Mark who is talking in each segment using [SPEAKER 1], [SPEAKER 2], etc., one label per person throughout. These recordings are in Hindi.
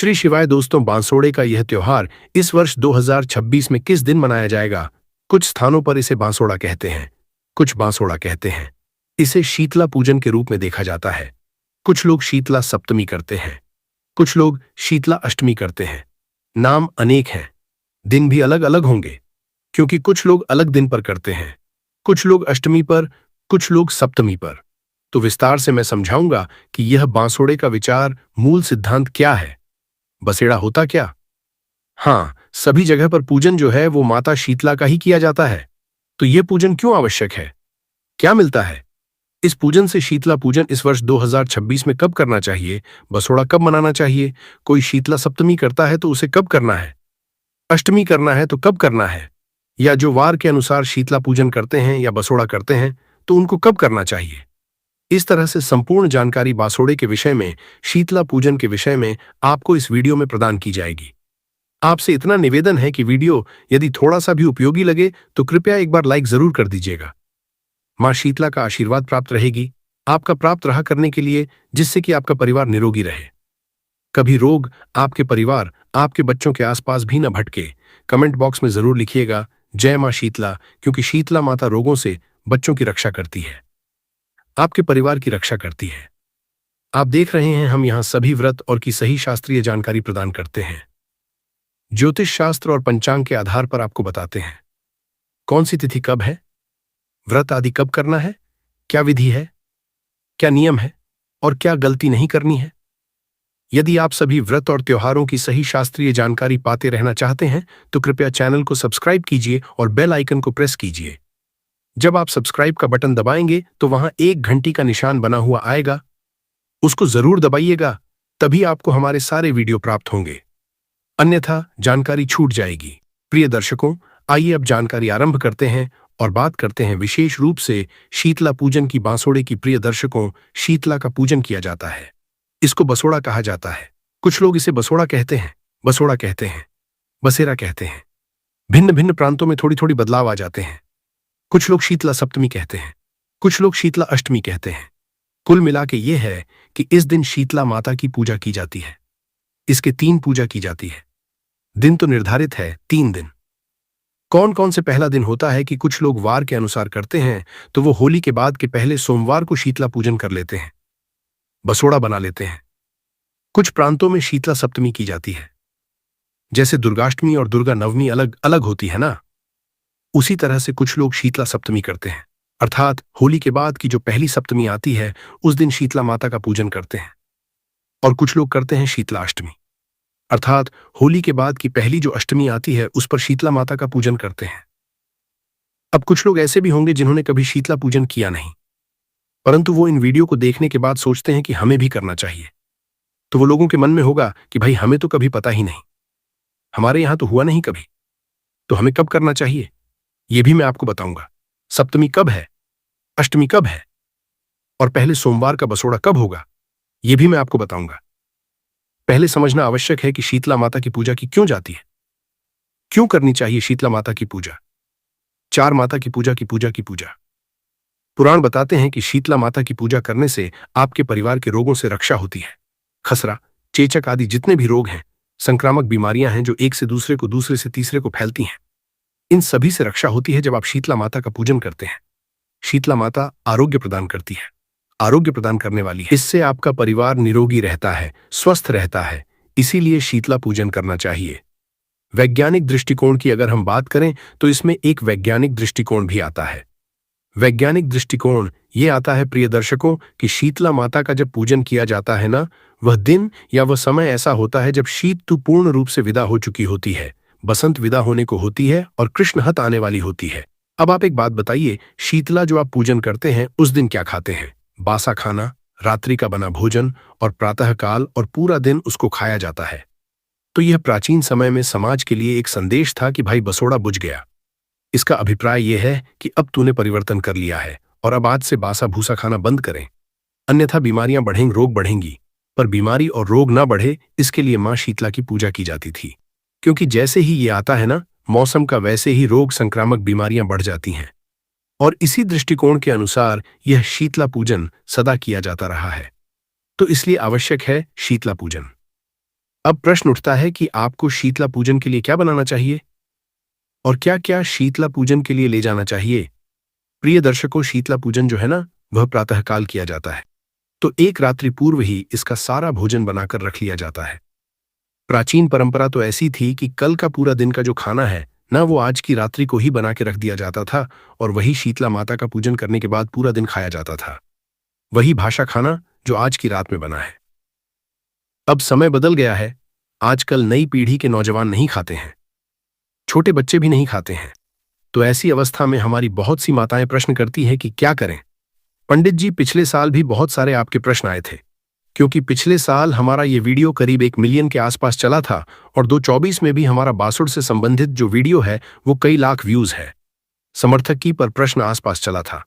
[SPEAKER 1] श्री शिवाय दोस्तों, बांसोड़े का यह त्योहार इस वर्ष 2026 में किस दिन मनाया जाएगा? कुछ स्थानों पर इसे बांसोड़ा कहते हैं, कुछ बांसोड़ा कहते हैं। इसे शीतला पूजन के रूप में देखा जाता है। कुछ लोग शीतला सप्तमी करते हैं, कुछ लोग शीतला अष्टमी करते हैं। नाम अनेक हैं, दिन भी अलग अलग होंगे, क्योंकि कुछ लोग अलग दिन पर करते हैं, कुछ लोग अष्टमी पर, कुछ लोग सप्तमी पर। तो विस्तार से मैं समझाऊंगा कि यह बांसोड़े का विचार, मूल सिद्धांत क्या है। बसेड़ा होता क्या? हाँ, सभी जगह पर पूजन जो है वो माता शीतला का ही किया जाता है। तो यह पूजन क्यों आवश्यक है? क्या मिलता है इस पूजन से? शीतला पूजन इस वर्ष 2026 में कब करना चाहिए? बसोड़ा कब मनाना चाहिए? कोई शीतला सप्तमी करता है तो उसे कब करना है? अष्टमी करना है तो कब करना है? या जो वार के अनुसार शीतला पूजन करते हैं या बसोड़ा करते हैं तो उनको कब करना चाहिए? इस तरह से संपूर्ण जानकारी बासोड़े के विषय में, शीतला पूजन के विषय में आपको इस वीडियो में प्रदान की जाएगी। आपसे इतना निवेदन है कि वीडियो यदि थोड़ा सा भी उपयोगी लगे तो कृपया एक बार लाइक जरूर कर दीजिएगा। मां शीतला का आशीर्वाद प्राप्त रहेगी आपका प्राप्त रहा करने के लिए, जिससे कि आपका परिवार निरोगी रहे, कभी रोग आपके परिवार, आपके बच्चों के आसपास भी न भटके। कमेंट बॉक्स में जरूर लिखिएगा जय मां शीतला, क्योंकि शीतला माता रोगों से बच्चों की रक्षा करती है, आपके परिवार की रक्षा करती है। आप देख रहे हैं, हम यहां सभी व्रत और की सही शास्त्रीय जानकारी प्रदान करते हैं। ज्योतिष शास्त्र और पंचांग के आधार पर आपको बताते हैं कौन सी तिथि कब है, व्रत आदि कब करना है, क्या विधि है, क्या नियम है और क्या गलती नहीं करनी है। यदि आप सभी व्रत और त्योहारों की सही शास्त्रीय जानकारी पाते रहना चाहते हैं तो कृपया चैनल को सब्सक्राइब कीजिए और बेल आइकन को प्रेस कीजिए। जब आप सब्सक्राइब का बटन दबाएंगे तो वहां एक घंटी का निशान बना हुआ आएगा, उसको जरूर दबाइएगा, तभी आपको हमारे सारे वीडियो प्राप्त होंगे, अन्यथा जानकारी छूट जाएगी। प्रिय दर्शकों, आइए अब जानकारी आरंभ करते हैं और बात करते हैं विशेष रूप से शीतला पूजन की। बांसोड़े की प्रिय दर्शकों, शीतला का पूजन किया जाता है, इसको बसोड़ा कहा जाता है। कुछ लोग इसे बसोड़ा कहते हैं, बसोड़ा कहते हैं, बसेरा कहते हैं। भिन्न भिन्न प्रांतों में थोड़ी थोड़ी बदलाव आ जाते हैं। कुछ लोग शीतला सप्तमी कहते हैं, कुछ लोग शीतला अष्टमी कहते हैं। कुल मिला के यह है कि इस दिन शीतला माता की पूजा की जाती है। इसके 3 पूजा की जाती है। दिन तो निर्धारित है 3 दिन। कौन कौन से पहला दिन होता है कि कुछ लोग वार के अनुसार करते हैं तो वो होली के बाद के पहले सोमवार को शीतला पूजन कर लेते हैं, बसोड़ा बना लेते हैं। कुछ प्रांतों में शीतला सप्तमी की जाती है, जैसे दुर्गाष्टमी और दुर्गा नवमी अलग अलग होती है ना, उसी तरह से कुछ लोग शीतला सप्तमी करते हैं, अर्थात होली के बाद की जो पहली सप्तमी आती है उस दिन शीतला माता का पूजन करते हैं। और कुछ लोग करते हैं शीतला अष्टमी, अर्थात होली के बाद की पहली जो अष्टमी आती है उस पर शीतला माता का पूजन करते हैं। अब कुछ लोग ऐसे भी होंगे जिन्होंने कभी शीतला पूजन किया नहीं, परंतु वो इन वीडियो को देखने के बाद सोचते हैं कि हमें भी करना चाहिए। तो वो लोगों के मन में होगा कि भाई हमें तो कभी पता ही नहीं, हमारे यहां तो हुआ नहीं कभी, तो हमें कब करना चाहिए ये भी मैं आपको बताऊंगा। सप्तमी कब है, अष्टमी कब है और पहले सोमवार का बसोड़ा कब होगा ये भी मैं आपको बताऊंगा। पहले समझना आवश्यक है कि शीतला माता की पूजा की क्यों जाती है, क्यों करनी चाहिए शीतला माता की पूजा। 4 माता की पूजा की पूजा। पुराण बताते हैं कि शीतला माता की पूजा करने से आपके परिवार के रोगों से रक्षा होती है। खसरा, चेचक आदि जितने भी रोग हैं, संक्रामक बीमारियां हैं जो एक से दूसरे को, दूसरे से तीसरे को फैलती हैं, इन सभी से रक्षा होती है जब आप शीतला माता का पूजन करते हैं। शीतला माता आरोग्य प्रदान करती है, आरोग्य प्रदान करने वाली है। इससे आपका परिवार निरोगी रहता है, स्वस्थ रहता है, इसीलिए शीतला पूजन करना चाहिए। वैज्ञानिक दृष्टिकोण की अगर हम बात करें तो इसमें एक वैज्ञानिक दृष्टिकोण भी आता है। वैज्ञानिक दृष्टिकोण ये आता है प्रिय दर्शकों कि शीतला माता का जब पूजन किया जाता है ना, वह दिन या वह समय ऐसा होता है जब शीत ऋतु पूर्ण रूप से विदा हो चुकी होती है, बसंत विदा होने को होती है और कृष्णहत आने वाली होती है। अब आप एक बात बताइए, शीतला जो आप पूजन करते हैं उस दिन क्या खाते हैं? बासा खाना, रात्रि का बना भोजन और प्रातःकाल और पूरा दिन उसको खाया जाता है। तो यह प्राचीन समय में समाज के लिए एक संदेश था कि भाई बसोड़ा बुझ गया। इसका अभिप्राय यह है कि अब तूने परिवर्तन कर लिया है और अब आज से बासा भूसा खाना बंद करें, अन्यथा बीमारियां बढ़ेंगी, रोग बढ़ेंगी। पर बीमारी और रोग ना बढ़े इसके लिए मां शीतला की पूजा की जाती थी, क्योंकि जैसे ही ये आता है ना मौसम का, वैसे ही रोग संक्रामक बीमारियां बढ़ जाती हैं। और इसी दृष्टिकोण के अनुसार यह शीतला पूजन सदा किया जाता रहा है। तो इसलिए आवश्यक है शीतला पूजन। अब प्रश्न उठता है कि आपको शीतला पूजन के लिए क्या बनाना चाहिए और क्या क्या शीतला पूजन के लिए ले जाना चाहिए। प्रिय दर्शकों, शीतला पूजन जो है ना, वह प्रातःकाल किया जाता है, तो एक रात्रि पूर्व ही इसका सारा भोजन बनाकर रख लिया जाता है। प्राचीन परंपरा तो ऐसी थी कि कल का पूरा दिन का जो खाना है ना, वो आज की रात्रि को ही बना के रख दिया जाता था और वही शीतला माता का पूजन करने के बाद पूरा दिन खाया जाता था। वही भाषा खाना जो आज की रात में बना है। अब समय बदल गया है। आजकल नई पीढ़ी के नौजवान नहीं खाते हैं, छोटे बच्चे भी नहीं खाते हैं। तो ऐसी अवस्था में हमारी बहुत सी माताएं प्रश्न करती हैं कि क्या करें। पंडित जी, पिछले साल भी बहुत सारे आपके प्रश्न आए थे, क्योंकि पिछले साल हमारा ये वीडियो करीब 1 मिलियन के आसपास चला था और 2024 में भी हमारा बासुड़ से संबंधित जो वीडियो है वो कई लाख व्यूज है। समर्थक की पर प्रश्न आसपास चला था,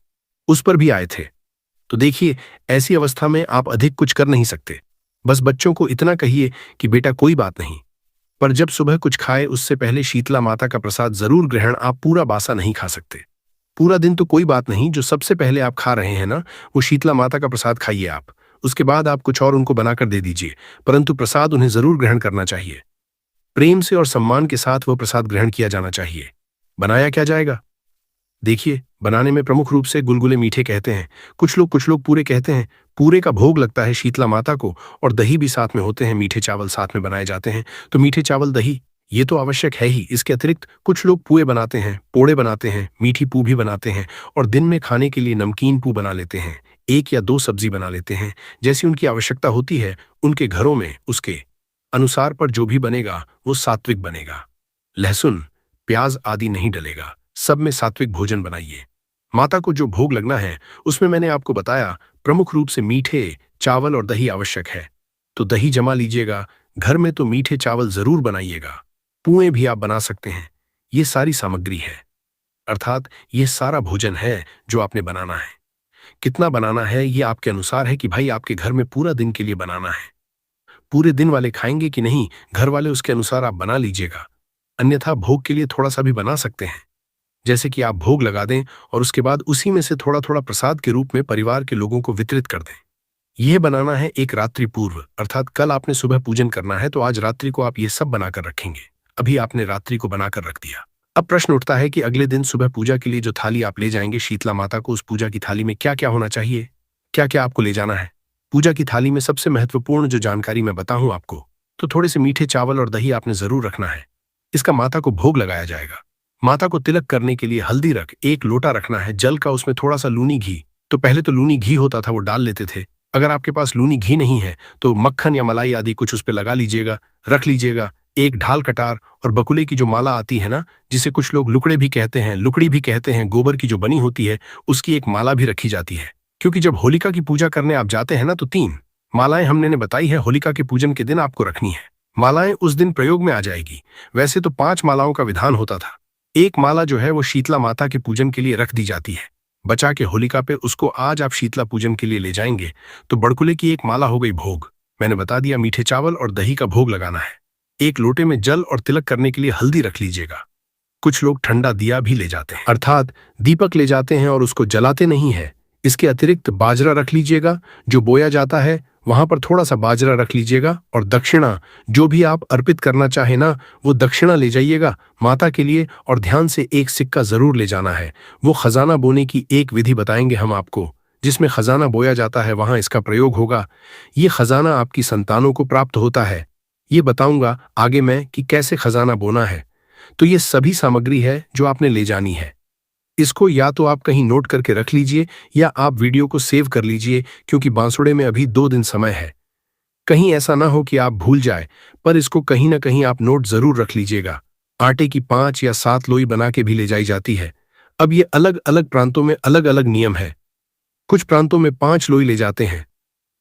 [SPEAKER 1] उस पर भी आए थे। तो देखिए, ऐसी अवस्था में आप अधिक कुछ कर नहीं सकते। बस बच्चों को इतना कहिए कि बेटा कोई बात नहीं, पर जब सुबह कुछ खाए उससे पहले शीतला माता का प्रसाद जरूर ग्रहण। आप पूरा बासा नहीं खा सकते। पूरा दिन तो कोई बात नहीं, जो सबसे पहले आप खा रहे हैं ना, वो शीतला माता का प्रसाद खाइए आप। उसके बाद आप कुछ और उनको बनाकर दे दीजिए, परंतु प्रसाद उन्हें जरूर ग्रहण करना चाहिए। प्रेम से और सम्मान के साथ वह प्रसाद ग्रहण किया जाना चाहिए। बनाया क्या जाएगा? देखिए, बनाने में प्रमुख रूप से गुलगुले मीठे कहते हैं, कुछ लोग पूरे कहते हैं। पूरे का भोग लगता है शीतला माता को और दही भी साथ में होते हैं। मीठे चावल साथ में बनाए जाते हैं, तो मीठे चावल दही ये तो आवश्यक है ही। इसके अतिरिक्त कुछ लोग पुए बनाते हैं, पोड़े बनाते हैं, मीठी पू भी बनाते हैं और दिन में खाने के लिए नमकीन पू बना लेते हैं। 1 या 2 सब्जी बना लेते हैं, जैसी उनकी आवश्यकता होती है उनके घरों में। उसके अनुसार पर जो भी बनेगा वो सात्विक बनेगा। लहसुन, प्याज आदि नहीं डलेगा। सब में सात्विक भोजन बनाइए। माता को जो भोग लगना है उसमें मैंने आपको बताया, प्रमुख रूप से मीठे चावल और दही आवश्यक है। तो दही जमा लीजिएगा। घर में तो मीठे चावल जरूर बनाइएगा। पुए भी आप बना सकते हैं। ये सारी सामग्री है, अर्थात ये सारा भोजन है जो आपने बनाना है। कितना बनाना है ये आपके अनुसार है कि भाई आपके घर में पूरा दिन के लिए बनाना है। पूरे दिन वाले खाएंगे कि नहीं, घर वाले उसके अनुसार आप बना लीजिएगा। अन्यथा भोग के लिए थोड़ा सा भी बना सकते हैं, जैसे कि आप भोग लगा दें और उसके बाद उसी में से थोड़ा थोड़ा प्रसाद के रूप में परिवार के लोगों को वितरित कर दें। यह बनाना है एक रात्रि पूर्व, अर्थात कल आपने सुबह पूजन करना है तो आज रात्रि को आप ये सब बनाकर रखेंगे। अभी आपने रात्रि को बनाकर रख दिया। अब प्रश्न उठता है कि अगले दिन सुबह पूजा के लिए जो थाली आप ले जाएंगे शीतला माता को, उस पूजा की थाली में क्या क्या होना चाहिए, क्या क्या आपको ले जाना है। पूजा की थाली में सबसे महत्वपूर्ण जो जानकारी मैं बताऊं आपको, तो थोड़े से मीठे चावल और दही आपने जरूर रखना है। इसका माता को भोग लगाया जाएगा। माता को तिलक करने के लिए हल्दी रख 1 लोटा रखना है जल का, उसमें थोड़ा सा लूनी घी। तो पहले तो लूनी घी होता था, वो डाल लेते थे। अगर आपके पास लूनी घी नहीं है तो मक्खन या मलाई आदि कुछ उस पर लगा लीजिएगा, रख लीजिएगा। 1 ढाल कटार और बकुले की जो माला आती है ना, जिसे कुछ लोग लुकड़े भी कहते हैं, लुकड़ी भी कहते हैं, गोबर की जो बनी होती है उसकी एक माला भी रखी जाती है। क्योंकि जब होलिका की पूजा करने आप जाते हैं ना, तो 3 मालाएं हमने बताई है होलिका के पूजन के दिन आपको रखनी है। मालाएं उस दिन प्रयोग में आ जाएगी। वैसे तो 5 मालाओं का विधान होता था। 1 माला जो है वो शीतला माता के पूजन के लिए रख दी जाती है बचा के होलिका पे। उसको आज आप शीतला पूजन के लिए ले जाएंगे तो बड़कुले की 1 माला हो गई भोग। मैंने बता दिया, मीठे चावल और दही का भोग लगाना है। 1 लोटे में जल और तिलक करने के लिए हल्दी रख लीजिएगा। कुछ लोग ठंडा दिया भी ले जाते हैं, अर्थात दीपक ले जाते हैं और उसको जलाते नहीं है। इसके अतिरिक्त बाजरा रख लीजिएगा, जो बोया जाता है वहां पर थोड़ा सा बाजरा रख लीजिएगा। और दक्षिणा, जो भी आप अर्पित करना चाहे ना, वो दक्षिणा ले जाइएगा माता के लिए। और ध्यान से 1 सिक्का जरूर ले जाना है। वो खजाना बोने की एक विधि बताएंगे हम आपको, जिसमें खजाना बोया जाता है वहां इसका प्रयोग होगा। ये खजाना आपकी संतानों को प्राप्त होता है। ये बताऊंगा आगे मैं कि कैसे खजाना बोना है। तो ये सभी सामग्री है जो आपने ले जानी है। इसको या तो आप कहीं नोट करके रख लीजिए या आप वीडियो को सेव कर लीजिए, क्योंकि बांसुड़े में अभी 2 दिन समय है। कहीं ऐसा ना हो कि आप भूल जाए, पर इसको कहीं ना कहीं आप नोट जरूर रख लीजिएगा। आटे की 5 या 7 लोई बना के भी ले जाई जाती है। अब ये अलग अलग प्रांतों में अलग अलग नियम है। कुछ प्रांतों में 5 लोई ले जाते हैं,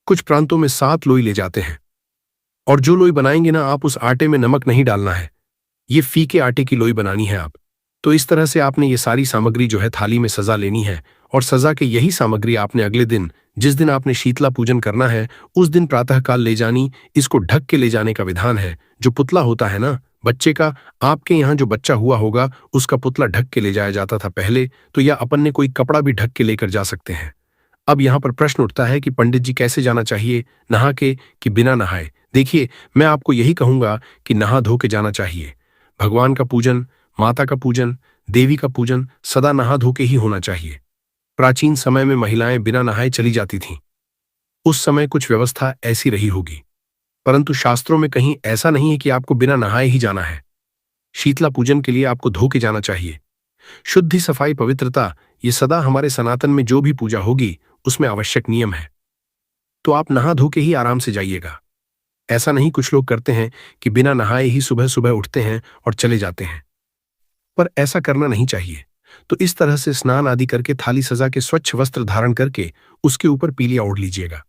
[SPEAKER 1] कुछ प्रांतों में 7 लोई ले जाते हैं। और जो लोई बनाएंगे ना आप, उस आटे में नमक नहीं डालना है। ये फीके आटे की लोई बनानी है आप। तो इस तरह से आपने ये सारी सामग्री जो है थाली में सजा लेनी है। और सजा के यही सामग्री आपने अगले दिन, जिस दिन आपने शीतला पूजन करना है, उस दिन प्रातःकाल ले जानी। इसको ढक के ले जाने का विधान है। जो पुतला होता है ना बच्चे का, आपके यहाँ जो बच्चा हुआ होगा उसका पुतला ढक के ले जाया जाता था पहले तो, या अपन ने कोई कपड़ा भी ढक के लेकर जा सकते हैं। अब यहाँ पर प्रश्न उठता है कि पंडित जी कैसे जाना चाहिए, नहा के कि बिना नहाए। देखिए, मैं आपको यही कहूंगा कि नहा धो के जाना चाहिए। भगवान का पूजन, माता का पूजन, देवी का पूजन सदा नहा धो के ही होना चाहिए। प्राचीन समय में महिलाएं बिना नहाए चली जाती थीं। उस समय कुछ व्यवस्था ऐसी रही होगी, परंतु शास्त्रों में कहीं ऐसा नहीं है कि आपको बिना नहाए ही जाना है। शीतला पूजन के लिए आपको धो के जाना चाहिए। शुद्धि, सफाई, पवित्रता, ये सदा हमारे सनातन में जो भी पूजा होगी उसमें आवश्यक नियम है। तो आप नहा धो के ही आराम से जाइएगा। ऐसा नहीं कुछ लोग करते हैं कि बिना नहाए ही सुबह सुबह उठते हैं और चले जाते हैं, पर ऐसा करना नहीं चाहिए। तो इस तरह से स्नान आदि करके थाली सजा के स्वच्छ वस्त्र धारण करके उसके ऊपर पीलिया ओढ़ लीजिएगा।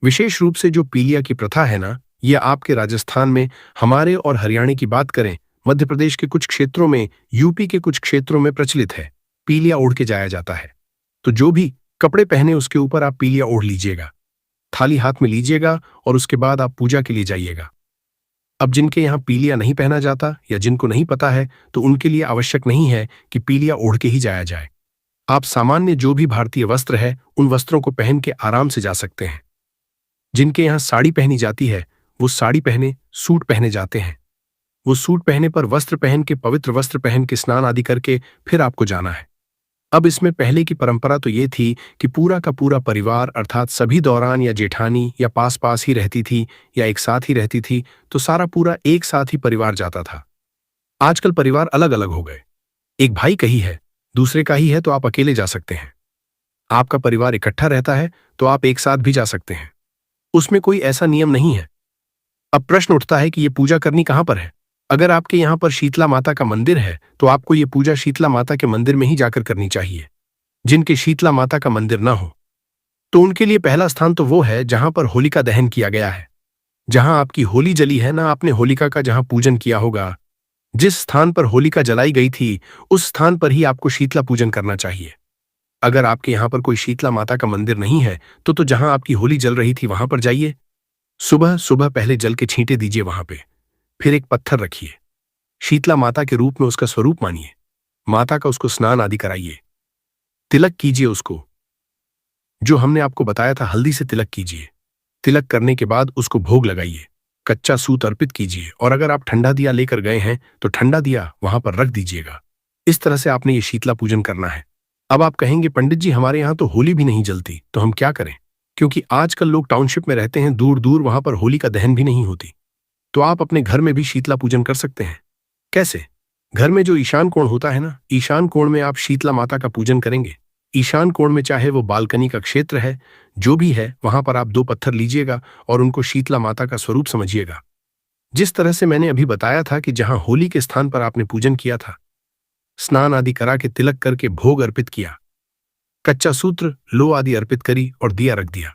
[SPEAKER 1] विशेष रूप से जो पीलिया की प्रथा है ना, यह आपके राजस्थान में, हमारे और हरियाणा की बात करें, मध्य प्रदेश के कुछ क्षेत्रों में, यूपी के कुछ क्षेत्रों में प्रचलित है। पीलिया ओढ़ के जाया जाता है। तो जो भी कपड़े पहने उसके ऊपर आप पीलिया ओढ़ लीजिएगा, थाली हाथ में लीजिएगा और उसके बाद आप पूजा के लिए जाइएगा। अब जिनके यहाँ पीलिया नहीं पहना जाता या जिनको नहीं पता है, तो उनके लिए आवश्यक नहीं है कि पीलिया ओढ़ के ही जाया जाए। आप सामान्य जो भी भारतीय वस्त्र है उन वस्त्रों को पहन के आराम से जा सकते हैं। जिनके यहाँ साड़ी पहनी जाती है वो साड़ी पहने, सूट पहने जाते हैं। वो सूट पहने पर वस्त्र पहन के, पवित्र वस्त्र पहन के स्नान आदि करके फिर आपको जाना है। अब इसमें पहले की परंपरा तो ये थी कि पूरा का पूरा परिवार अर्थात सभी दौरान या जेठानी या पास पास ही रहती थी या एक साथ ही रहती थी, तो सारा पूरा एक साथ ही परिवार जाता था। आजकल परिवार अलग अलग हो गए। एक भाई का ही है, दूसरे का ही है तो आप अकेले जा सकते हैं। आपका परिवार इकट्ठा रहता है तो आप एक साथ भी जा सकते हैं। उसमें कोई ऐसा नियम नहीं है। अब प्रश्न उठता है कि ये पूजा करनी कहाँ पर है। अगर आपके यहाँ पर शीतला माता का मंदिर है तो आपको ये पूजा शीतला माता के मंदिर में ही जाकर करनी चाहिए। जिनके शीतला माता का मंदिर ना हो तो उनके लिए पहला स्थान तो वो है जहां पर होलिका दहन किया गया है। जहां आपकी होली जली है ना, आपने होलिका का जहां पूजन किया होगा, जिस स्थान पर होलिका जलाई गई थी उस स्थान पर ही आपको शीतला पूजन करना चाहिए। अगर आपके यहाँ पर कोई शीतला माता का मंदिर नहीं है तो जहां आपकी होली जल रही थी वहां पर जाइए। सुबह सुबह पहले जल के छींटे दीजिए वहां पे, फिर एक पत्थर रखिए, शीतला माता के रूप में उसका स्वरूप मानिए, माता का उसको स्नान आदि कराइए, तिलक कीजिए उसको। जो हमने आपको बताया था हल्दी से तिलक कीजिए। तिलक करने के बाद उसको भोग लगाइए, कच्चा सूत अर्पित कीजिए और अगर आप ठंडा दिया लेकर गए हैं तो ठंडा दिया वहां पर रख दीजिएगा। इस तरह से आपने ये शीतला पूजन करना है। अब आप कहेंगे पंडित जी हमारे यहाँ तो होली भी नहीं जलती, तो हम क्या करें? क्योंकि आजकल लोग टाउनशिप में रहते हैं, दूर दूर, वहां पर होली का दहन भी नहीं होती। तो आप अपने घर में भी शीतला पूजन कर सकते हैं। कैसे? घर में जो ईशान कोण होता है ना, ईशान कोण में आप शीतला माता का पूजन करेंगे। ईशान कोण में चाहे वो बालकनी का क्षेत्र है, जो भी है, वहां पर आप 2 पत्थर लीजिएगा और उनको शीतला माता का स्वरूप समझिएगा। जिस तरह से मैंने अभी बताया था कि जहां होली के स्थान पर आपने पूजन किया था, स्नान आदि करा के तिलक करके भोग अर्पित किया, कच्चा सूत्र, लो आदि अर्पित करी और दिया रख दिया,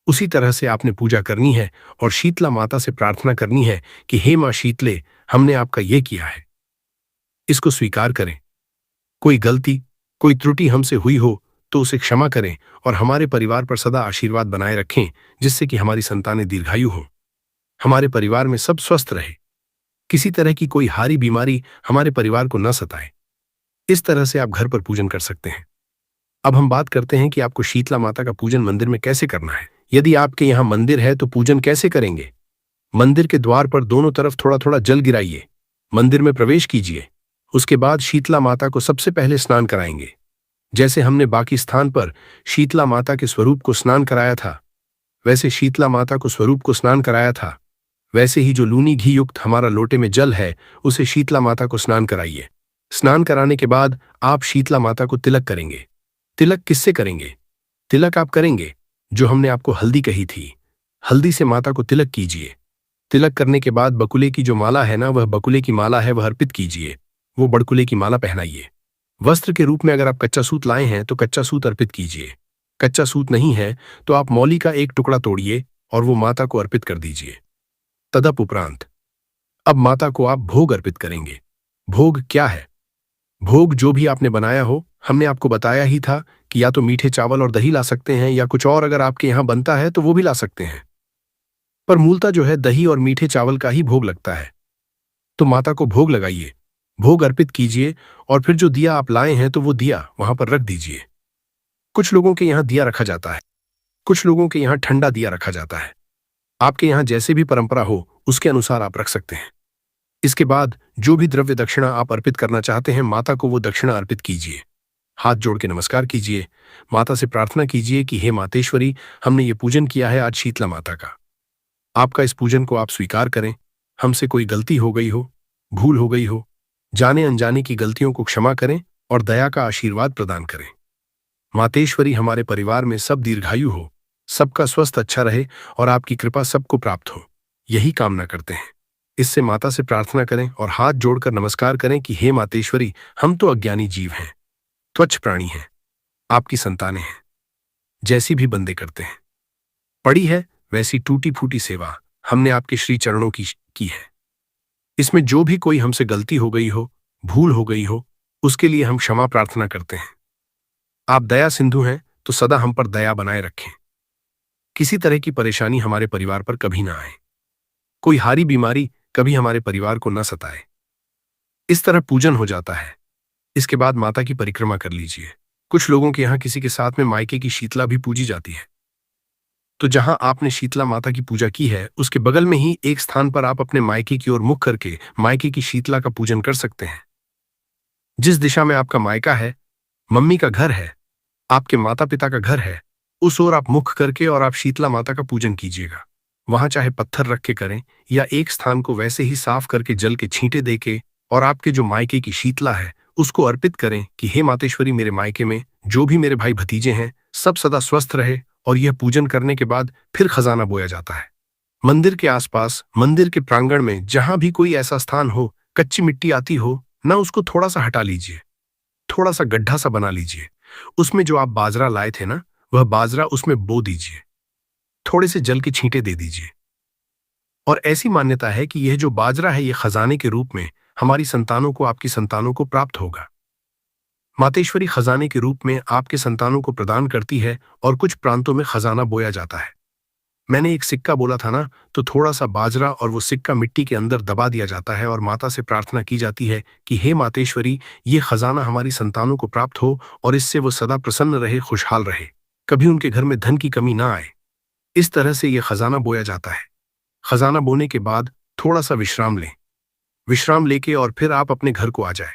[SPEAKER 1] उसी तरह से आपने पूजा करनी है और शीतला माता से प्रार्थना करनी है कि हे मां शीतले, हमने आपका ये किया है, इसको स्वीकार करें। कोई गलती, कोई त्रुटि हमसे हुई हो तो उसे क्षमा करें और हमारे परिवार पर सदा आशीर्वाद बनाए रखें, जिससे कि हमारी संतानें दीर्घायु हों, हमारे परिवार में सब स्वस्थ रहे, किसी तरह की कोई हारी बीमारी हमारे परिवार को न सताए। इस तरह से आप घर पर पूजन कर सकते हैं। अब हम बात करते हैं कि आपको शीतला माता का पूजन मंदिर में कैसे करना है। यदि आपके यहाँ मंदिर है तो पूजन कैसे करेंगे? मंदिर के द्वार पर दोनों तरफ थोड़ा थोड़ा जल गिराइए, मंदिर में प्रवेश कीजिए। उसके बाद शीतला माता को सबसे पहले स्नान कराएंगे। जैसे हमने बाकी स्थान पर शीतला माता के स्वरूप को स्नान कराया था, वैसे शीतला माता को स्वरूप को स्नान कराया था, वैसे ही जो लूनी घी युक्त हमारा लोटे में जल है उसे शीतला माता को स्नान कराइए। स्नान कराने के बाद आप शीतला माता को तिलक करेंगे। तिलक किससे करेंगे? तिलक आप करेंगे जो हमने आपको हल्दी कही थी, हल्दी से माता को तिलक कीजिए। तिलक करने के बाद बकुले की जो माला है ना, वह बकुले की माला है, वह अर्पित कीजिए। वो बड़कुले की माला पहनाइए। वस्त्र के रूप में अगर आप कच्चा सूत लाए हैं तो कच्चा सूत अर्पित कीजिए। कच्चा सूत नहीं है तो आप मौली का एक टुकड़ा तोड़िए और वो माता को अर्पित कर दीजिए। तदुपरांत अब माता को आप भोग अर्पित करेंगे। भोग क्या है? भोग जो भी आपने बनाया हो, हमने आपको बताया ही था कि या तो मीठे चावल और दही ला सकते हैं या कुछ और अगर आपके यहाँ बनता है तो वो भी ला सकते हैं, पर मूलतः जो है दही और मीठे चावल का ही भोग लगता है। तो माता को भोग लगाइए, भोग अर्पित कीजिए और फिर जो दिया आप लाए हैं तो वो दिया वहां पर रख दीजिए। कुछ लोगों के यहाँ दिया रखा जाता है, कुछ लोगों के यहाँ ठंडा दिया रखा जाता है। आपके यहाँ जैसे भी परंपरा हो उसके अनुसार आप रख सकते हैं। इसके बाद जो भी द्रव्य दक्षिणा आप अर्पित करना चाहते हैं माता को वो दक्षिणा अर्पित कीजिए। हाथ जोड़ के नमस्कार कीजिए। माता से प्रार्थना कीजिए कि हे मातेश्वरी, हमने ये पूजन किया है आज शीतला माता का। आपका इस पूजन को आप स्वीकार करें। हमसे कोई गलती हो गई हो, भूल हो गई हो, जाने अनजाने की गलतियों को क्षमा करें और दया का आशीर्वाद प्रदान करें। मातेश्वरी, हमारे परिवार में सब दीर्घायु हो, सबका स्वस्थ अच्छा रहे और आपकी कृपा सबको प्राप्त हो, यही कामना करते हैं। इससे माता से प्रार्थना करें और हाथ जोड़कर नमस्कार करें कि हे मातेश्वरी, हम तो अज्ञानी जीव हैं, त्वच्छ प्राणी हैं, आपकी संतानें हैं, जैसी भी बंदे करते हैं। पड़ी है वैसी टूटी फूटी सेवा हमने आपके श्री चरणों की है। इसमें जो भी कोई हमसे गलती हो गई हो, भूल हो गई हो, उसके लिए हम क्षमा प्रार्थना करते हैं। आप दया सिंधु हैं तो सदा हम पर दया बनाए रखें। किसी तरह की परेशानी हमारे परिवार पर कभी ना आए, कोई हारी बीमारी कभी हमारे परिवार को न सताए। इस तरह पूजन हो जाता है। इसके बाद माता की परिक्रमा कर लीजिए। कुछ लोगों के यहाँ किसी के साथ में मायके की शीतला भी पूजी जाती है। तो जहां आपने शीतला माता की पूजा की है उसके बगल में ही एक स्थान पर आप अपने मायके की ओर मुख करके मायके की शीतला का पूजन कर सकते हैं। जिस दिशा में आपका मायका है, मम्मी का घर है, आपके माता पिता का घर है, उस ओर आप मुख करके और आप शीतला माता का पूजन कीजिएगा। वहां चाहे पत्थर रख के करें या एक स्थान को वैसे ही साफ करके जल के छींटे देके और आपके जो मायके की शीतला है उसको अर्पित करें कि हे मातेश्वरी, मेरे मायके में जो भी मेरे भाई भतीजे हैं सब सदा स्वस्थ रहे। और यह पूजन करने के बाद फिर खजाना बोया जाता है। मंदिर के आसपास, मंदिर के प्रांगण में जहां भी कोई ऐसा स्थान हो, कच्ची मिट्टी आती हो ना, उसको थोड़ा सा हटा लीजिए, थोड़ा सा गड्ढा सा बना लीजिए। उसमें जो आप बाजरा लाए थे ना, वह बाजरा उसमें बो दीजिए, थोड़े से जल के छींटे दे दीजिए। और ऐसी मान्यता है कि यह जो बाजरा है यह खजाने के रूप में हमारी संतानों को, आपकी संतानों को प्राप्त होगा। मातेश्वरी खजाने के रूप में आपके संतानों को प्रदान करती है और कुछ प्रांतों में खजाना बोया जाता है। मैंने एक सिक्का बोला था ना, तो थोड़ा सा बाजरा और वो सिक्का मिट्टी के अंदर दबा दिया जाता है और माता से प्रार्थना की जाती है कि हे मातेश्वरी, ये खजाना हमारी संतानों को प्राप्त हो और इससे वो सदा प्रसन्न रहे, खुशहाल रहे, कभी उनके घर में धन की कमी ना आए। इस तरह से यह खजाना बोया जाता है। खजाना बोने के बाद थोड़ा सा विश्राम लें। विश्राम लेके और फिर आप अपने घर को आ जाए।